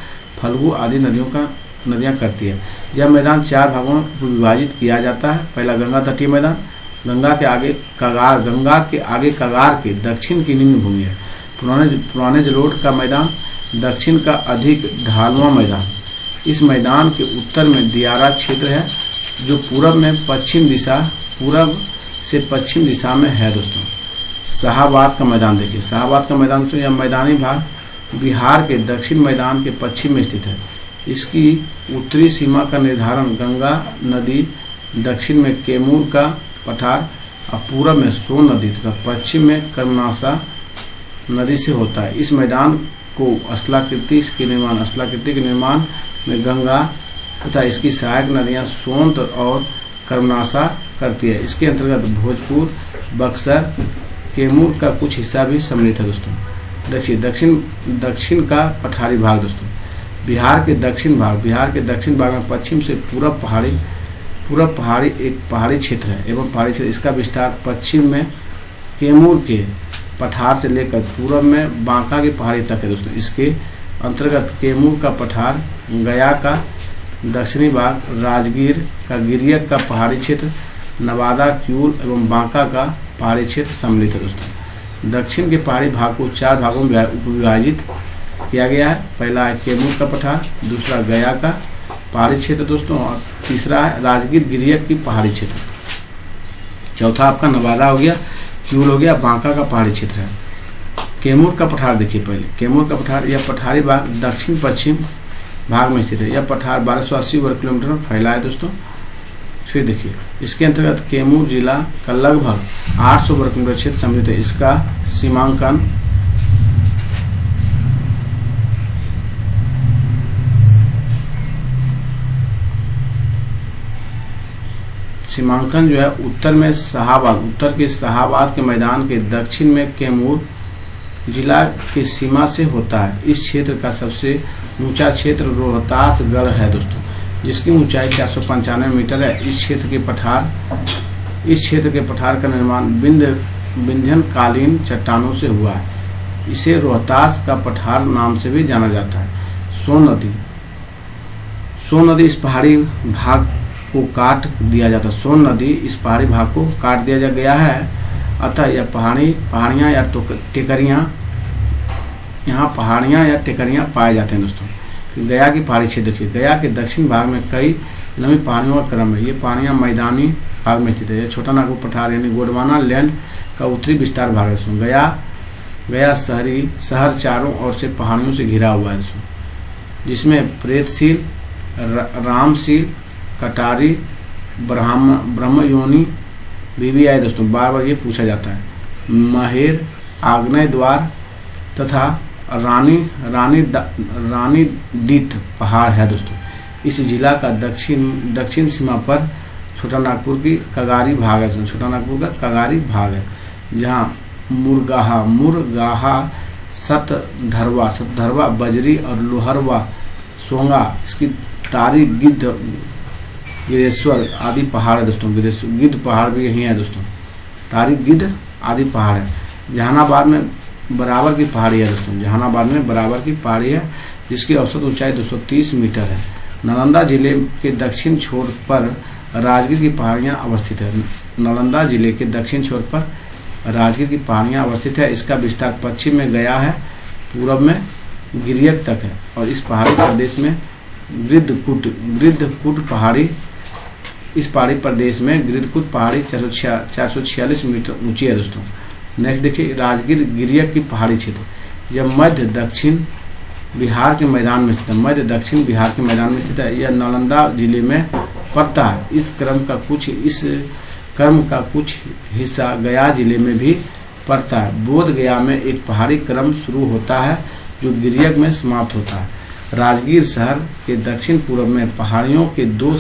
फल्गु आदि नदियाँ करती है। यह मैदान 4 भागों में विभाजित किया जाता है। पहला गंगा तटीय मैदान, गंगा के आगे कगार के दक्षिण की निम्न भूमि है। पुराने जलोढ़ का मैदान, दक्षिण का अधिक ढालुआ मैदान। इस मैदान के उत्तर में दियारा क्षेत्र है जो पूरब से पश्चिम दिशा में है दोस्तों। शाहाबाद का मैदान देखिए, शाहाबाद का मैदान तो यह मैदानी भाग बिहार के दक्षिण मैदान के पश्चिम में स्थित है। इसकी उत्तरी सीमा का निर्धारण गंगा नदी, दक्षिण में कैमूर का पठार और पूरब में सोन नदी तथा पश्चिम में कर्मनासा नदी से होता है। इस मैदान को स्थलाकृति के निर्माण में गंगा तथा इसकी सहायक नदियां सोन और कर्मनासा करती है। इसके अंतर्गत भोजपुर, बक्सर, कैमूर का कुछ हिस्सा भी सम्मिलित है दोस्तों। देखिए दक्षिण का पठारी भाग दोस्तों। बिहार के दक्षिण भाग में पश्चिम से पूरब पहाड़ी एक पहाड़ी क्षेत्र है एवं पहाड़ी क्षेत्र। इसका विस्तार पश्चिम में कैमूर के पठार से लेकर पूरब में बांका की पहाड़ी तक है दोस्तों। इसके अंतर्गत कैमूर का पठार, गया का दक्षिणी भाग, राजगीर का गिरियक का पहाड़ी क्षेत्र, नवादा, क्यूल एवं बांका का पहाड़ी क्षेत्र सम्मिलित है दोस्तों। दक्षिण के पहाड़ी भाग को 4 भागों में विभाजित किया गया है। पहला है कैमूर का पठार, दूसरा गया का पहाड़ी क्षेत्र दोस्तों और तीसरा है राजगीर गिरियक की पहाड़ी क्षेत्र। चौथा आपका नवादा हो गया, क्यूल हो गया, बांका का पहाड़ी क्षेत्र है। कैमूर का पठार देखिए पहले, कैमूर का पठार यह पठारी भाग दक्षिण पश्चिम भाग में स्थित है। यह पठार 1280 वर्ग किलोमीटर में फैला है दोस्तों। फिर देखिए इसके अंतर्गत कैमूर जिला का लगभग 800 वर्ग किलोमीटर क्षेत्र सम्मिलित है। इसका सीमांकन जो है उत्तर के शाहाबाद के मैदान के दक्षिण में कैमूर जिला की सीमा से होता है। इस क्षेत्र का सबसे ऊंचा क्षेत्र रोहतासगढ़ है दोस्तों, जिसकी ऊंचाई 495 मीटर है। इस क्षेत्र के पठार इस क्षेत्र के पठार का निर्माण विंध्यकालीन चट्टानों से हुआ है। इसे रोहतास का पठार नाम से भी जाना जाता है। सोन नदी इस पहाड़ी भाग को काट दिया जाता है। सोन नदी इस पहाड़ी भाग को काट दिया गया है, अतः यह पहाड़ियाँ या टेकरियाँ, यहाँ पहाड़ियाँ या टेकरियाँ पाए जाते हैं दोस्तों। गया की पहाड़ी क्षेत्र देखिए, गया के दक्षिण भाग में कई लंबी पहाड़ियों का क्रम है। ये पहाड़ियाँ मैदानी भाग में स्थित है। यह छोटा नागपुर पठार यानी गोंडवाना लैंड का उत्तरी विस्तार भाग है दोस्तों। गया शहर चारों ओर से पहाड़ियों से घिरा हुआ है दोस्तों, जिसमें प्रेतशील, रामशील, कटारी, ब्रह्मयोनी भी आए दोस्तों। बार बार ये पूछा जाता है। महेर, आग्नेय द्वार तथा रानी दीत पहाड़ है दोस्तों। इस जिला का दक्षिण सीमा पर छोटा नागपुर की कगारी भाग है। छोटा नागपुर का कगारी भाग है, जहाँ मुरगाहा, सतधरवा, बजरी और लोहरवा, सोंगा, इसकी तारी, गिद्धेश्वर आदि पहाड़ है दोस्तों। गिद्ध पहाड़ भी यही है दोस्तों। तारी, गिद्ध आदि पहाड़ है। जहानाबाद में बराबर की पहाड़ी है दोस्तों। जहानाबाद में बराबर की पहाड़ी है, जिसकी औसत ऊंचाई 230 मीटर है। नालंदा जिले के दक्षिण छोर पर राजगीर की पहाड़ियाँ अवस्थित है। नालंदा जिले के दक्षिण छोर पर राजगीर की पहाड़ियाँ अवस्थित है। इसका विस्तार पश्चिम में गया है, पूर्व में गिरियक तक है, और इस पहाड़ी प्रदेश में गिद्धकूट पहाड़ी, इस पहाड़ी प्रदेश में गिद्धकूट पहाड़ी 446 मीटर ऊंची है दोस्तों। नेक्स्ट देखिए, राजगीर गिरियक की पहाड़ी क्षेत्र, यह मध्य दक्षिण बिहार के मैदान में स्थित है। मध्य दक्षिण बिहार के मैदान में स्थित है। यह नालंदा जिले में पड़ता है। इस क्रम का कुछ हिस्सा गया जिले में भी पड़ता है। बोध गया में एक पहाड़ी क्रम शुरू होता है जो गिरियक में समाप्त होता है। राजगीर शहर के दक्षिण पूर्व में पहाड़ियों के दो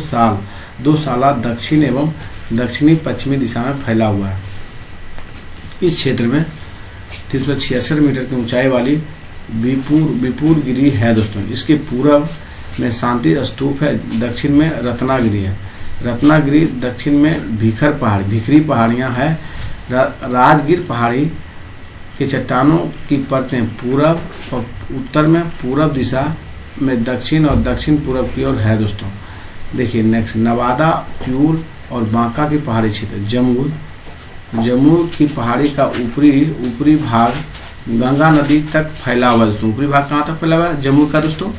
साला दक्षिण एवं दक्षिणी पश्चिमी दिशा में फैला हुआ है। इस क्षेत्र में 366 मीटर की ऊंचाई वाली विपुर गिरी है दोस्तों। इसके पूर्व में शांति स्तूप है, दक्षिण में रत्नागिरी है। रत्नागिरी दक्षिण में भीखरी पहाड़ियाँ हैं। राजगीर पहाड़ी के चट्टानों की परतें पूर्व और उत्तर में पूर्व दिशा में दक्षिण और दक्षिण पूर्व की ओर है दोस्तों। देखिए नेक्स्ट, नवादा, चूर और बांका की पहाड़ी क्षेत्र। जमुई की पहाड़ी का ऊपरी भाग गंगा नदी तक फैला हुआ दोस्तों। ऊपरी भाग कहाँ तक फैला हुआ है? जमुई का दोस्तों,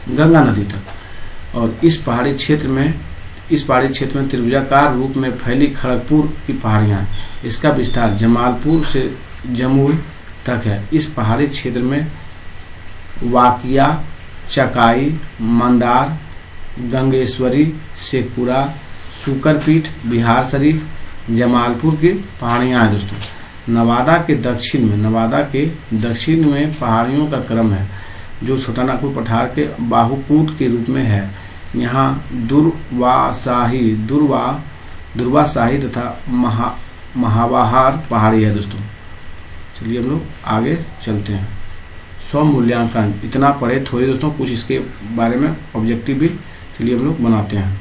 गंगा नदी तक। और इस पहाड़ी क्षेत्र में त्रिभुजाकार रूप में फैली खड़गपुर की पहाड़ियाँ, इसका विस्तार जमालपुर से जमुई तक है। इस पहाड़ी क्षेत्र में वाकिया, चकाई, मंदार, गंगेश्वरी, शेखपुरा, सुकरपीठ, बिहार शरीफ, जमालपुर की पहाड़ियाँ हैं दोस्तों। नवादा के दक्षिण में पहाड़ियों का क्रम है, जो छोटा नागपुर पठार के बाहुकूट के रूप में है। यहाँ दुर्वाशाही तथा महाबहार पहाड़ी है दोस्तों। चलिए हम लोग आगे चलते हैं। स्व मूल्यांकन, इतना पढ़े थोड़े दोस्तों, कुछ इसके बारे में ऑब्जेक्टिव भी चलिए हम लोग बनाते हैं।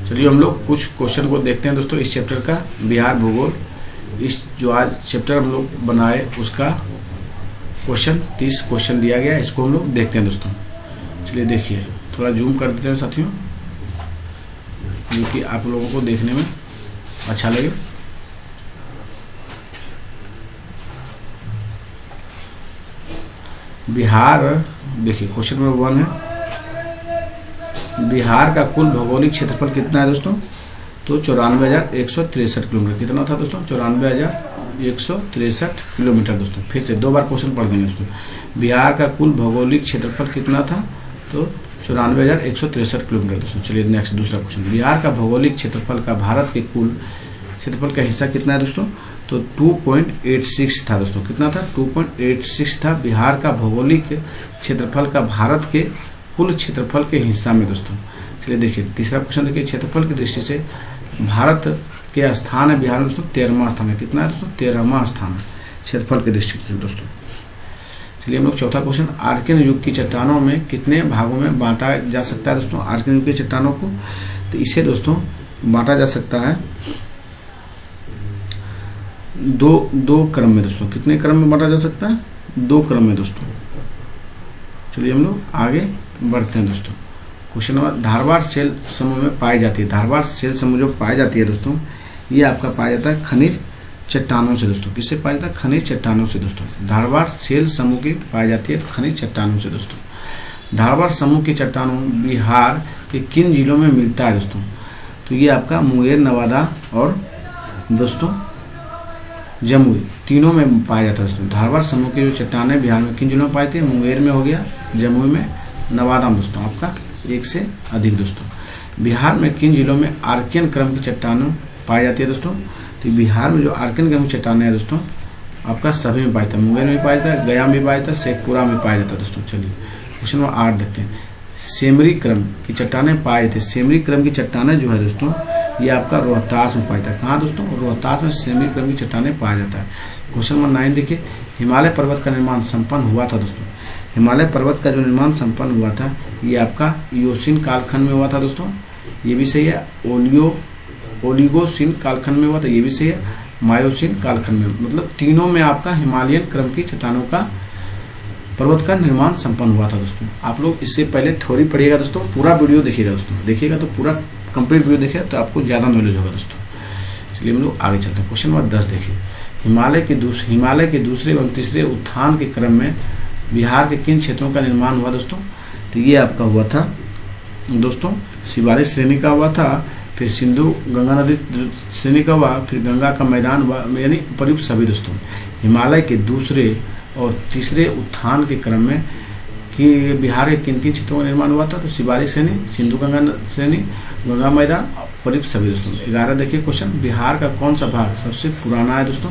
चलिए हम लोग कुछ क्वेश्चन को देखते हैं दोस्तों इस चैप्टर का, बिहार भूगोल। इस जो आज चैप्टर हम लोग बनाए उसका क्वेश्चन 30 क्वेश्चन दिया गया है, इसको हम लोग देखते हैं दोस्तों। चलिए देखिए, थोड़ा जूम कर देते हैं साथियों, क्योंकि आप लोगों को देखने में अच्छा लगे। बिहार, देखिए क्वेश्चन नंबर 1 है, बिहार का कुल भौगोलिक क्षेत्रफल कितना है दोस्तों? तो 94,163 किलोमीटर। कितना था दोस्तों? 94,163 किलोमीटर दोस्तों। फिर से 2 बार क्वेश्चन पढ़ देंगे दोस्तों। बिहार का कुल भौगोलिक क्षेत्रफल कितना था? तो 94,163 किलोमीटर दोस्तों। चलिए नेक्स्ट दूसरा क्वेश्चन, बिहार का भौगोलिक क्षेत्रफल का भारत के कुल क्षेत्रफल का हिस्सा कितना है दोस्तों? तो 2.86 था दोस्तों। कितना था? 2.86 था बिहार का भौगोलिक क्षेत्रफल का भारत के कुल क्षेत्रफल के हिस्सा में दोस्तों। चलिए देखिए तीसरा क्वेश्चन, देखिए क्षेत्रफल की दृष्टि से भारत के स्थान है बिहार में दोस्तों 13वां स्थान है। कितना है दोस्तों? 13वां स्थान है क्षेत्रफल की दृष्टि से दोस्तों। चलिए हम लोग चौथा क्वेश्चन, आर्कियन युग की चट्टानों में कितने भागों में बांटा जा सकता है दोस्तों? आर्कियन युग की चट्टानों को, तो इसे दोस्तों बांटा जा सकता है दो क्रम में दोस्तों। कितने क्रम में बांटा जा सकता है? 2 क्रम में दोस्तों। चलिए हम लोग आगे बढ़ते हैं दोस्तों। क्वेश्चन नंबर, धारवाड़ सेल समूह में पाई जाती है। धारवाड़ सेल समूह जो पाई जाती है दोस्तों, ये आपका पाया जाता है खनिज चट्टानों से दोस्तों। किससे पाया जाता है? खनिज चट्टानों से दोस्तों। धारवाड़ सेल समूह की पाई जाती है खनिज चट्टानों से दोस्तों। धारवाड़ समूह की चट्टानों बिहार के किन जिलों में मिलता है दोस्तों? तो ये आपका मुंगेर, नवादा और दोस्तों जमुई, तीनों में पाया जाता है दोस्तों। धारवाड़ समूह की जो चट्टानें बिहार में किन जिलों में पाई जाती है? मुंगेर में हो गया, जमुई में, नवादा में दोस्तों, आपका 1 से अधिक दोस्तों। बिहार में किन जिलों में आर्कियन क्रम की चट्टानें पाई जाती है दोस्तों? तो बिहार में जो आर्कियन क्रम की चट्टानें हैं दोस्तों, आपका सभी में पाया जाता है। मुंगेर में पाया जाता है, गया में पाया जाता है, शेखपुरा में पाया जाता है दोस्तों। चलिए क्वेश्चन नंबर 8 देखते हैं। सेमरी क्रम की चट्टानें पाए थे। सेमरी क्रम की चट्टानें जो है दोस्तों, ये आपका रोहतास में पाया जाता है। कहाँ दोस्तों? रोहतास में सेमरी क्रम की चट्टानें पाया जाता है। क्वेश्चन नंबर 9 देखिए। हिमालय पर्वत का निर्माण संपन्न हुआ था दोस्तों। हिमालय पर्वत का जो निर्माण संपन्न हुआ था, ये आपका इयोसीन कालखंड में हुआ था दोस्तों, ये भी सही है। ओलिगोसीन कालखंड में हुआ था, ये भी सही है। मायोसीन कालखंड में, मतलब तीनों में आपका हिमालयन क्रम की चट्टानों का पर्वत का निर्माण संपन्न हुआ था दोस्तों। आप लोग इससे पहले थ्योरी पढ़िएगा दोस्तों, पूरा वीडियो देखिएगा दोस्तों। देखिएगा तो पूरा कंप्लीट वीडियो देखिएगा तो आपको ज़्यादा नॉलेज होगा दोस्तों। चलिए हम लोग आगे चलते हैं। क्वेश्चन नंबर 10 देखिए। हिमालय के दूसरे एवं तीसरे उत्थान के क्रम में बिहार के किन क्षेत्रों का निर्माण हुआ दोस्तों? तो ये आपका हुआ था दोस्तों, शिवालिक श्रेणी का हुआ था, फिर सिंधु गंगा नदी श्रेणी का हुआ, फिर गंगा का मैदान हुआ, यानी प्रयुक्त सभी दोस्तों। हिमालय के दूसरे और तीसरे उत्थान के क्रम में कि बिहार के किन किन क्षेत्रों का निर्माण हुआ था? तो शिवालिक श्रेणी, सिंधु गंगा श्रेणी, गंगा मैदान, प्रयुक्त सभी दोस्तों। 11 देखिए क्वेश्चन। बिहार का कौन सा भाग सबसे पुराना है दोस्तों?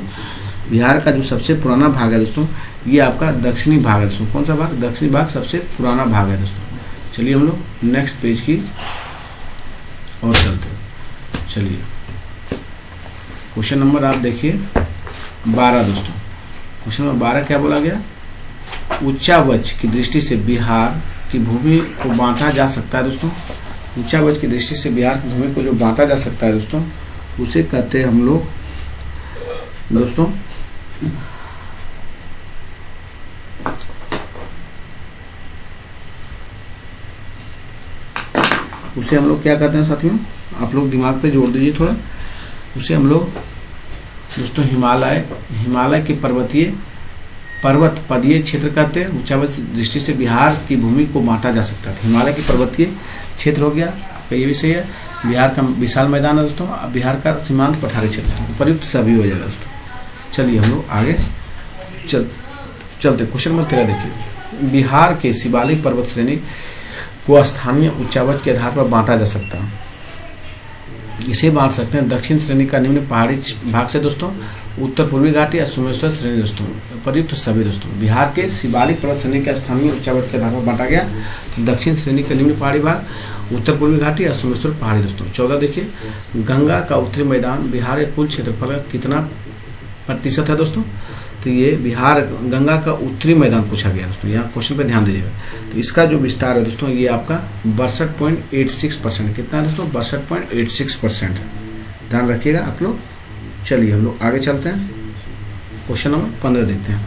बिहार का जो सबसे पुराना भाग है दोस्तों, ये आपका दक्षिणी भाग है दोस्तों। कौन सा भाग? दक्षिणी भाग सबसे पुराना भाग है दोस्तों। चलिए हम लोग नेक्स्ट पेज की और चलते हैं। चलिए क्वेश्चन नंबर आप देखिए 12 दोस्तों। क्वेश्चन नंबर 12 क्या बोला गया? उच्चावच की दृष्टि से बिहार की भूमि को बांटा जा सकता है दोस्तों। उच्चावच की दृष्टि से बिहार की भूमि को जो बांटा जा सकता है दोस्तों, उसे कहते हैं हम लोग दोस्तों उसे हम लोग क्या कहते हैं साथियों? आप लोग दिमाग पे जोड़ दीजिए थोड़ा। उसे हम लोग दोस्तों हिमालय के पर्वत पदीय क्षेत्र कहते हैं। उच्चावच दृष्टि से बिहार की भूमि को बांटा जा सकता है। हिमालय की पर्वतीय क्षेत्र हो गया, ये भी सही है। बिहार का विशाल मैदान है दोस्तों। बिहार का सीमांत पठारी क्षेत्र, प्रयुक्त सभी हो जाएगा दोस्तों। चलिए हम लोग आगे चलते। क्वेश्चन नंबर 13 देखिए। बिहार के शिवालिक पर्वत श्रेणी को स्थानीय उच्चावच के आधार पर बांटा जा सकता है। इसे बांट सकते हैं दक्षिण श्रेणी का निम्न पहाड़ी भाग से दोस्तों, उत्तर पूर्वी घाटी या सोमेश्वर श्रेणी दोस्तों, प्रयुक्त सभी दोस्तों। बिहार के शिवालिक पर्वत श्रेणी का स्थानीय उच्चावच के आधार पर बांटा गया। दक्षिण श्रेणी का निम्न पहाड़ी भाग, उत्तर पूर्वी घाटी या सोमेश्वर पहाड़ी दोस्तों। 14 देखिए। गंगा का उत्तरी मैदान बिहार के कुल क्षेत्रफल का कितना प्रतिशत है दोस्तों? तो ये बिहार गंगा का उत्तरी मैदान पूछा गया दोस्तों। यहाँ क्वेश्चन पे ध्यान दीजिएगा। तो इसका जो विस्तार है दोस्तों, ये आपका 62.86%। कितना है दोस्तों? 62.86%। ध्यान रखिएगा आप लोग। चलिए हम लोग आगे चलते हैं। क्वेश्चन नंबर 15 देखते हैं।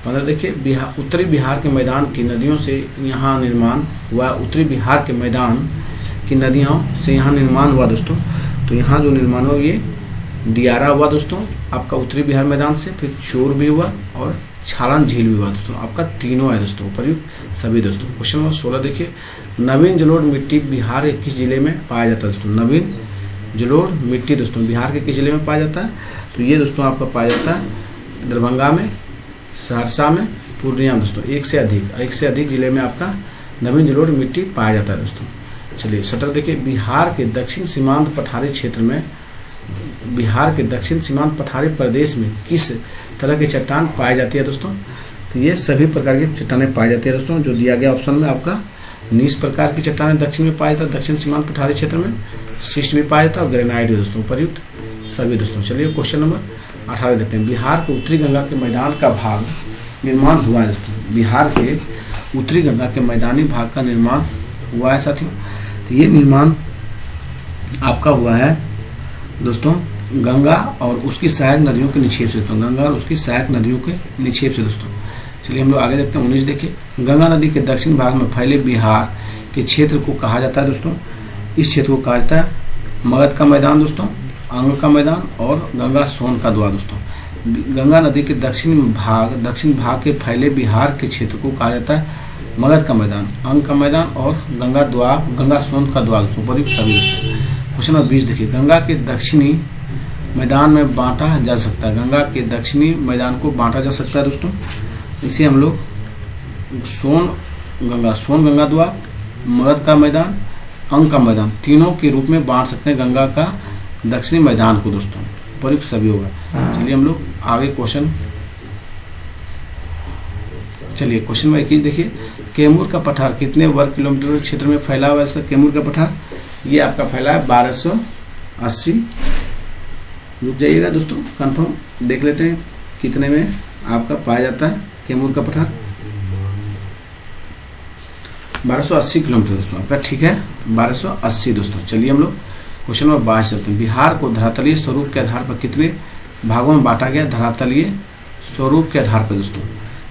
15 देखिए। उत्तरी बिहार के मैदान की नदियों से यहाँ निर्माण हुआ। उत्तरी बिहार के मैदान की नदियों से यहाँ निर्माण हुआ दोस्तों। तो यहाँ जो निर्माण हुआ, ये दियारा हुआ दोस्तों आपका उत्तरी बिहार मैदान से, फिर चोर भी हुआ और छालन झील भी हुआ दोस्तों। आपका तीनों है दोस्तों, प्रयुक्त सभी दोस्तों। क्वेश्चन नंबर 16 देखिए। नवीन जलोढ़ मिट्टी बिहार के किस जिले में पाया जाता है दोस्तों? नवीन जलोढ़ मिट्टी दोस्तों बिहार के किस जिले में पाया जाता है? तो ये दोस्तों आपका पाया जाता है दरभंगा में, सहरसा में, पूर्णिया में दोस्तों। एक से अधिक जिले में आपका नवीन जलोढ़ मिट्टी पाया जाता है दोस्तों। चलिए 17 देखिए। बिहार के दक्षिण सीमांत पठारी क्षेत्र में, बिहार के दक्षिण सीमांत पठारी प्रदेश में किस तरह की चट्टान पाई जाती है दोस्तों? तो ये सभी प्रकार की चट्टानें पाई जाती है दोस्तों। जो दिया गया ऑप्शन में आपका नीस प्रकार की चट्टानें दक्षिण में पाया जाता है, दक्षिण सीमांत पठारी क्षेत्र में शिष्ट भी पाया जाता है और ग्रेनाइट भी दोस्तों, प्रयुक्त सभी दोस्तों। चलिए क्वेश्चन नंबर 18 देखते हैं। बिहार के उत्तरी गंगा के मैदान का भाग निर्माण हुआ है दोस्तों। बिहार के उत्तरी गंगा के मैदानी भाग का निर्माण हुआ है साथियों। तो ये निर्माण आपका हुआ है दोस्तों गंगा और उसकी सहायक नदियों के निक्षेप से। दोस्तों गंगा और उसकी सहायक नदियों के निक्षेप से। दोस्तों चलिए हम लोग आगे देखते हैं। 19 देखिए, गंगा नदी के दक्षिण भाग में फैले बिहार के क्षेत्र को कहा जाता है दोस्तों, इस क्षेत्र को कहा जाता है मगध का मैदान दोस्तों, अंग का मैदान और गंगा सोन का द्वार। दोस्तों गंगा नदी के दक्षिण भाग के फैले बिहार के क्षेत्र को कहा जाता है मगध का मैदान, अंग का मैदान और गंगा सोन का द्वार। दोस्तों पर सभी। दोस्तों क्वेश्चन नंबर 20 देखिए, गंगा के दक्षिणी मैदान में बांटा जा सकता है। गंगा के दक्षिणी मैदान को बांटा जा सकता है दोस्तों, इसे हम लोग सोन गंगा द्वार, मगध का मैदान, अंग का मैदान तीनों के रूप में बांट सकते हैं गंगा का दक्षिणी मैदान को। दोस्तों उपयुक्त सभी होगा। चलिए हम लोग आगे क्वेश्चन नंबर 21 देखिए, कैमूर का पठार कितने वर्ग किलोमीटर क्षेत्र में फैला हुआ है? इसका कैमूर का पठार ये आपका फैला है 1280। रुक जाइएगा दोस्तों, कंफर्म देख लेते हैं कितने में आपका पाया जाता है कैमूर का पठार। 1280 किलोमीटर दोस्तों आपका, ठीक है 1280 दोस्तों। चलिए हम लोग क्वेश्चन नंबर 22 चलते हैं। बिहार को धरातलीय स्वरूप के आधार पर कितने भागों में बांटा गया? धरातलीय स्वरूप के आधार पर दोस्तों,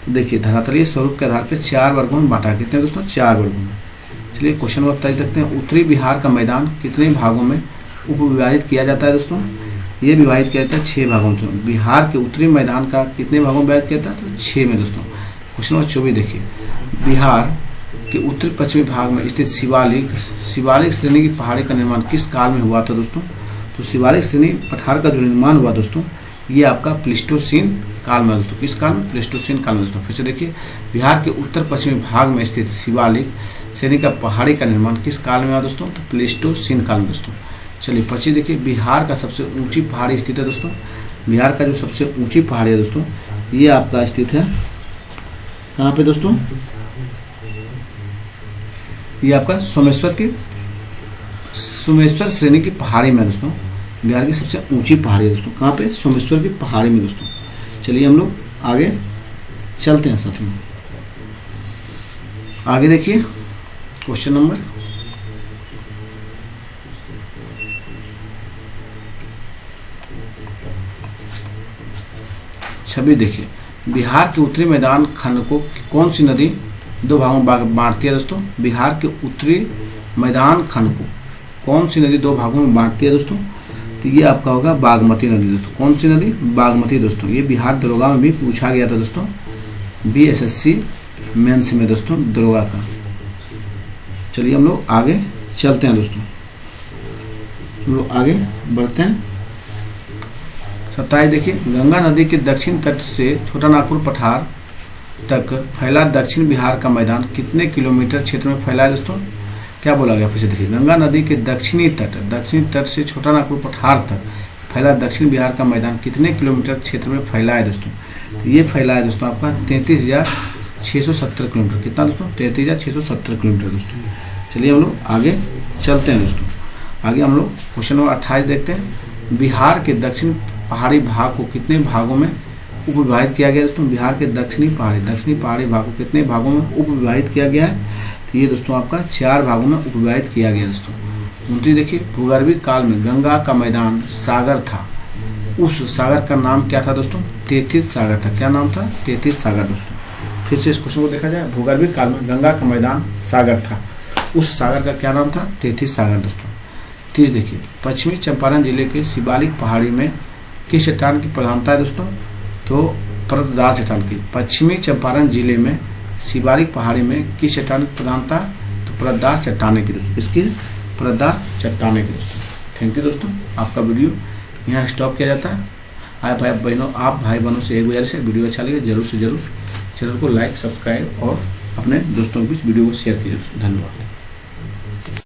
तो देखिए धरातलीय स्वरूप के आधार पर 4 वर्गों में बांटा। कितने दोस्तों? 4 वर्गों में। चलिए क्वेश्चन नंबर 23 देखते हैं। उत्तरी बिहार का मैदान कितने भागों में उपविभाजित किया जाता है? दोस्तों ये विभाजित किया जाता है 6 भागों में। बिहार के उत्तरी मैदान का कितने भागों में विभाजित किया जाता है? तो 6 में दोस्तों। क्वेश्चन नंबर 24 देखिए, बिहार के उत्तरी पश्चिमी भाग में स्थित शिवालिक श्रेणी की पहाड़ी का निर्माण किस काल में हुआ था? दोस्तों तो शिवालिक श्रेणी पठार का जो निर्माण हुआ दोस्तों, ये आपका प्लीस्टोसीन काल में। दोस्तों किस काल में? प्लीस्टोसीन काल में। दोस्तों फिर से देखिए, बिहार के उत्तर पश्चिमी भाग में स्थित शिवालिक श्रेणी का पहाड़ी का निर्माण किस काल में हुआ दोस्तों? तो प्लीस्टोसीन काल में। दोस्तों चलिए 25 देखिए, बिहार का सबसे ऊंची पहाड़ी स्थित है दोस्तों। बिहार का जो सबसे ऊंची पहाड़ी है दोस्तों, ये आपका स्थित है कहाँ पे दोस्तों? ये आपका सोमेश्वर श्रेणी की पहाड़ी में दोस्तों। बिहार की सबसे ऊंची पहाड़ी है दोस्तों, कहाँ पे? सोमेश्वर की पहाड़ी में दोस्तों। चलिए हम लोग आगे चलते हैं साथ में। आगे देखिए क्वेश्चन नंबर 26 देखिए, बिहार के उत्तरी मैदान खंड को कौन सी नदी 2 भागों में बांटती है? दोस्तों बिहार के उत्तरी मैदान खंड को कौन सी नदी 2 भागों में बांटती है दोस्तों? तो ये आपका होगा बागमती नदी दोस्तों। कौन सी नदी? बागमती दोस्तों। ये बिहार दरोगा में भी पूछा गया था दोस्तों, BSSC मेंस में दोस्तों दरोगा का। चलिए हम लोग आगे चलते हैं दोस्तों, हम लोग आगे बढ़ते हैं। 27 देखिए, गंगा नदी के दक्षिण तट से छोटा नागपुर पठार तक फैला दक्षिण बिहार का मैदान कितने किलोमीटर क्षेत्र में फैला है? दोस्तों क्या बोला गया? फिर से देखिए, गंगा नदी के दक्षिणी तट से छोटा नागपुर पठार तक फैला दक्षिण बिहार का मैदान कितने किलोमीटर क्षेत्र में फैला है दोस्तों? तो ये फैला है दोस्तों आपका 33,670 किलोमीटर। कितना दोस्तों? 33,670 किलोमीटर दोस्तों। चलिए हम लोग आगे चलते हैं दोस्तों। आगे हम लोग क्वेश्चन नंबर 28 देखते हैं। बिहार के दक्षिण पहाड़ी भाग को कितने भागों में उपविभाजित किया गया दोस्तों? बिहार के दक्षिणी पहाड़ी भाग को कितने भागों में उपविभाजित किया गया है? तो ये दोस्तों आपका 4 भागों में उपविभाजित किया गया दोस्तों। 29 देखिए, भूगर्भीय काल में गंगा का मैदान सागर था, उस सागर का नाम क्या था दोस्तों? तेथिस सागर था। क्या नाम था? तेथिस सागर दोस्तों। फिर से इस क्वेश्चन को देखा जाए, भूगर्भीय काल में गंगा का मैदान सागर था, उस सागर का क्या नाम था? तेथिस सागर दोस्तों। 30 देखिए, पश्चिमी चंपारण जिले के शिवालिक पहाड़ी में किस चट्टान की प्रधानता है दोस्तों? तो परतदार चट्टान की। पश्चिमी चंपारण जिले में शिवालिक पहाड़ी में किस चट्टान की प्रधानता? तो परतदार चट्टाने की दोस्तों। इसकी परतदार चट्टाने की दोस्तों। थैंक यू दोस्तों, आपका वीडियो यहाँ स्टॉप किया जाता है। आप भाई बहनों से एक गुजारिश है, वीडियो अच्छा लगे जरूर से जरूर चैनल को लाइक, सब्सक्राइब और अपने दोस्तों के बीच वीडियो को शेयर कीजिए। धन्यवाद।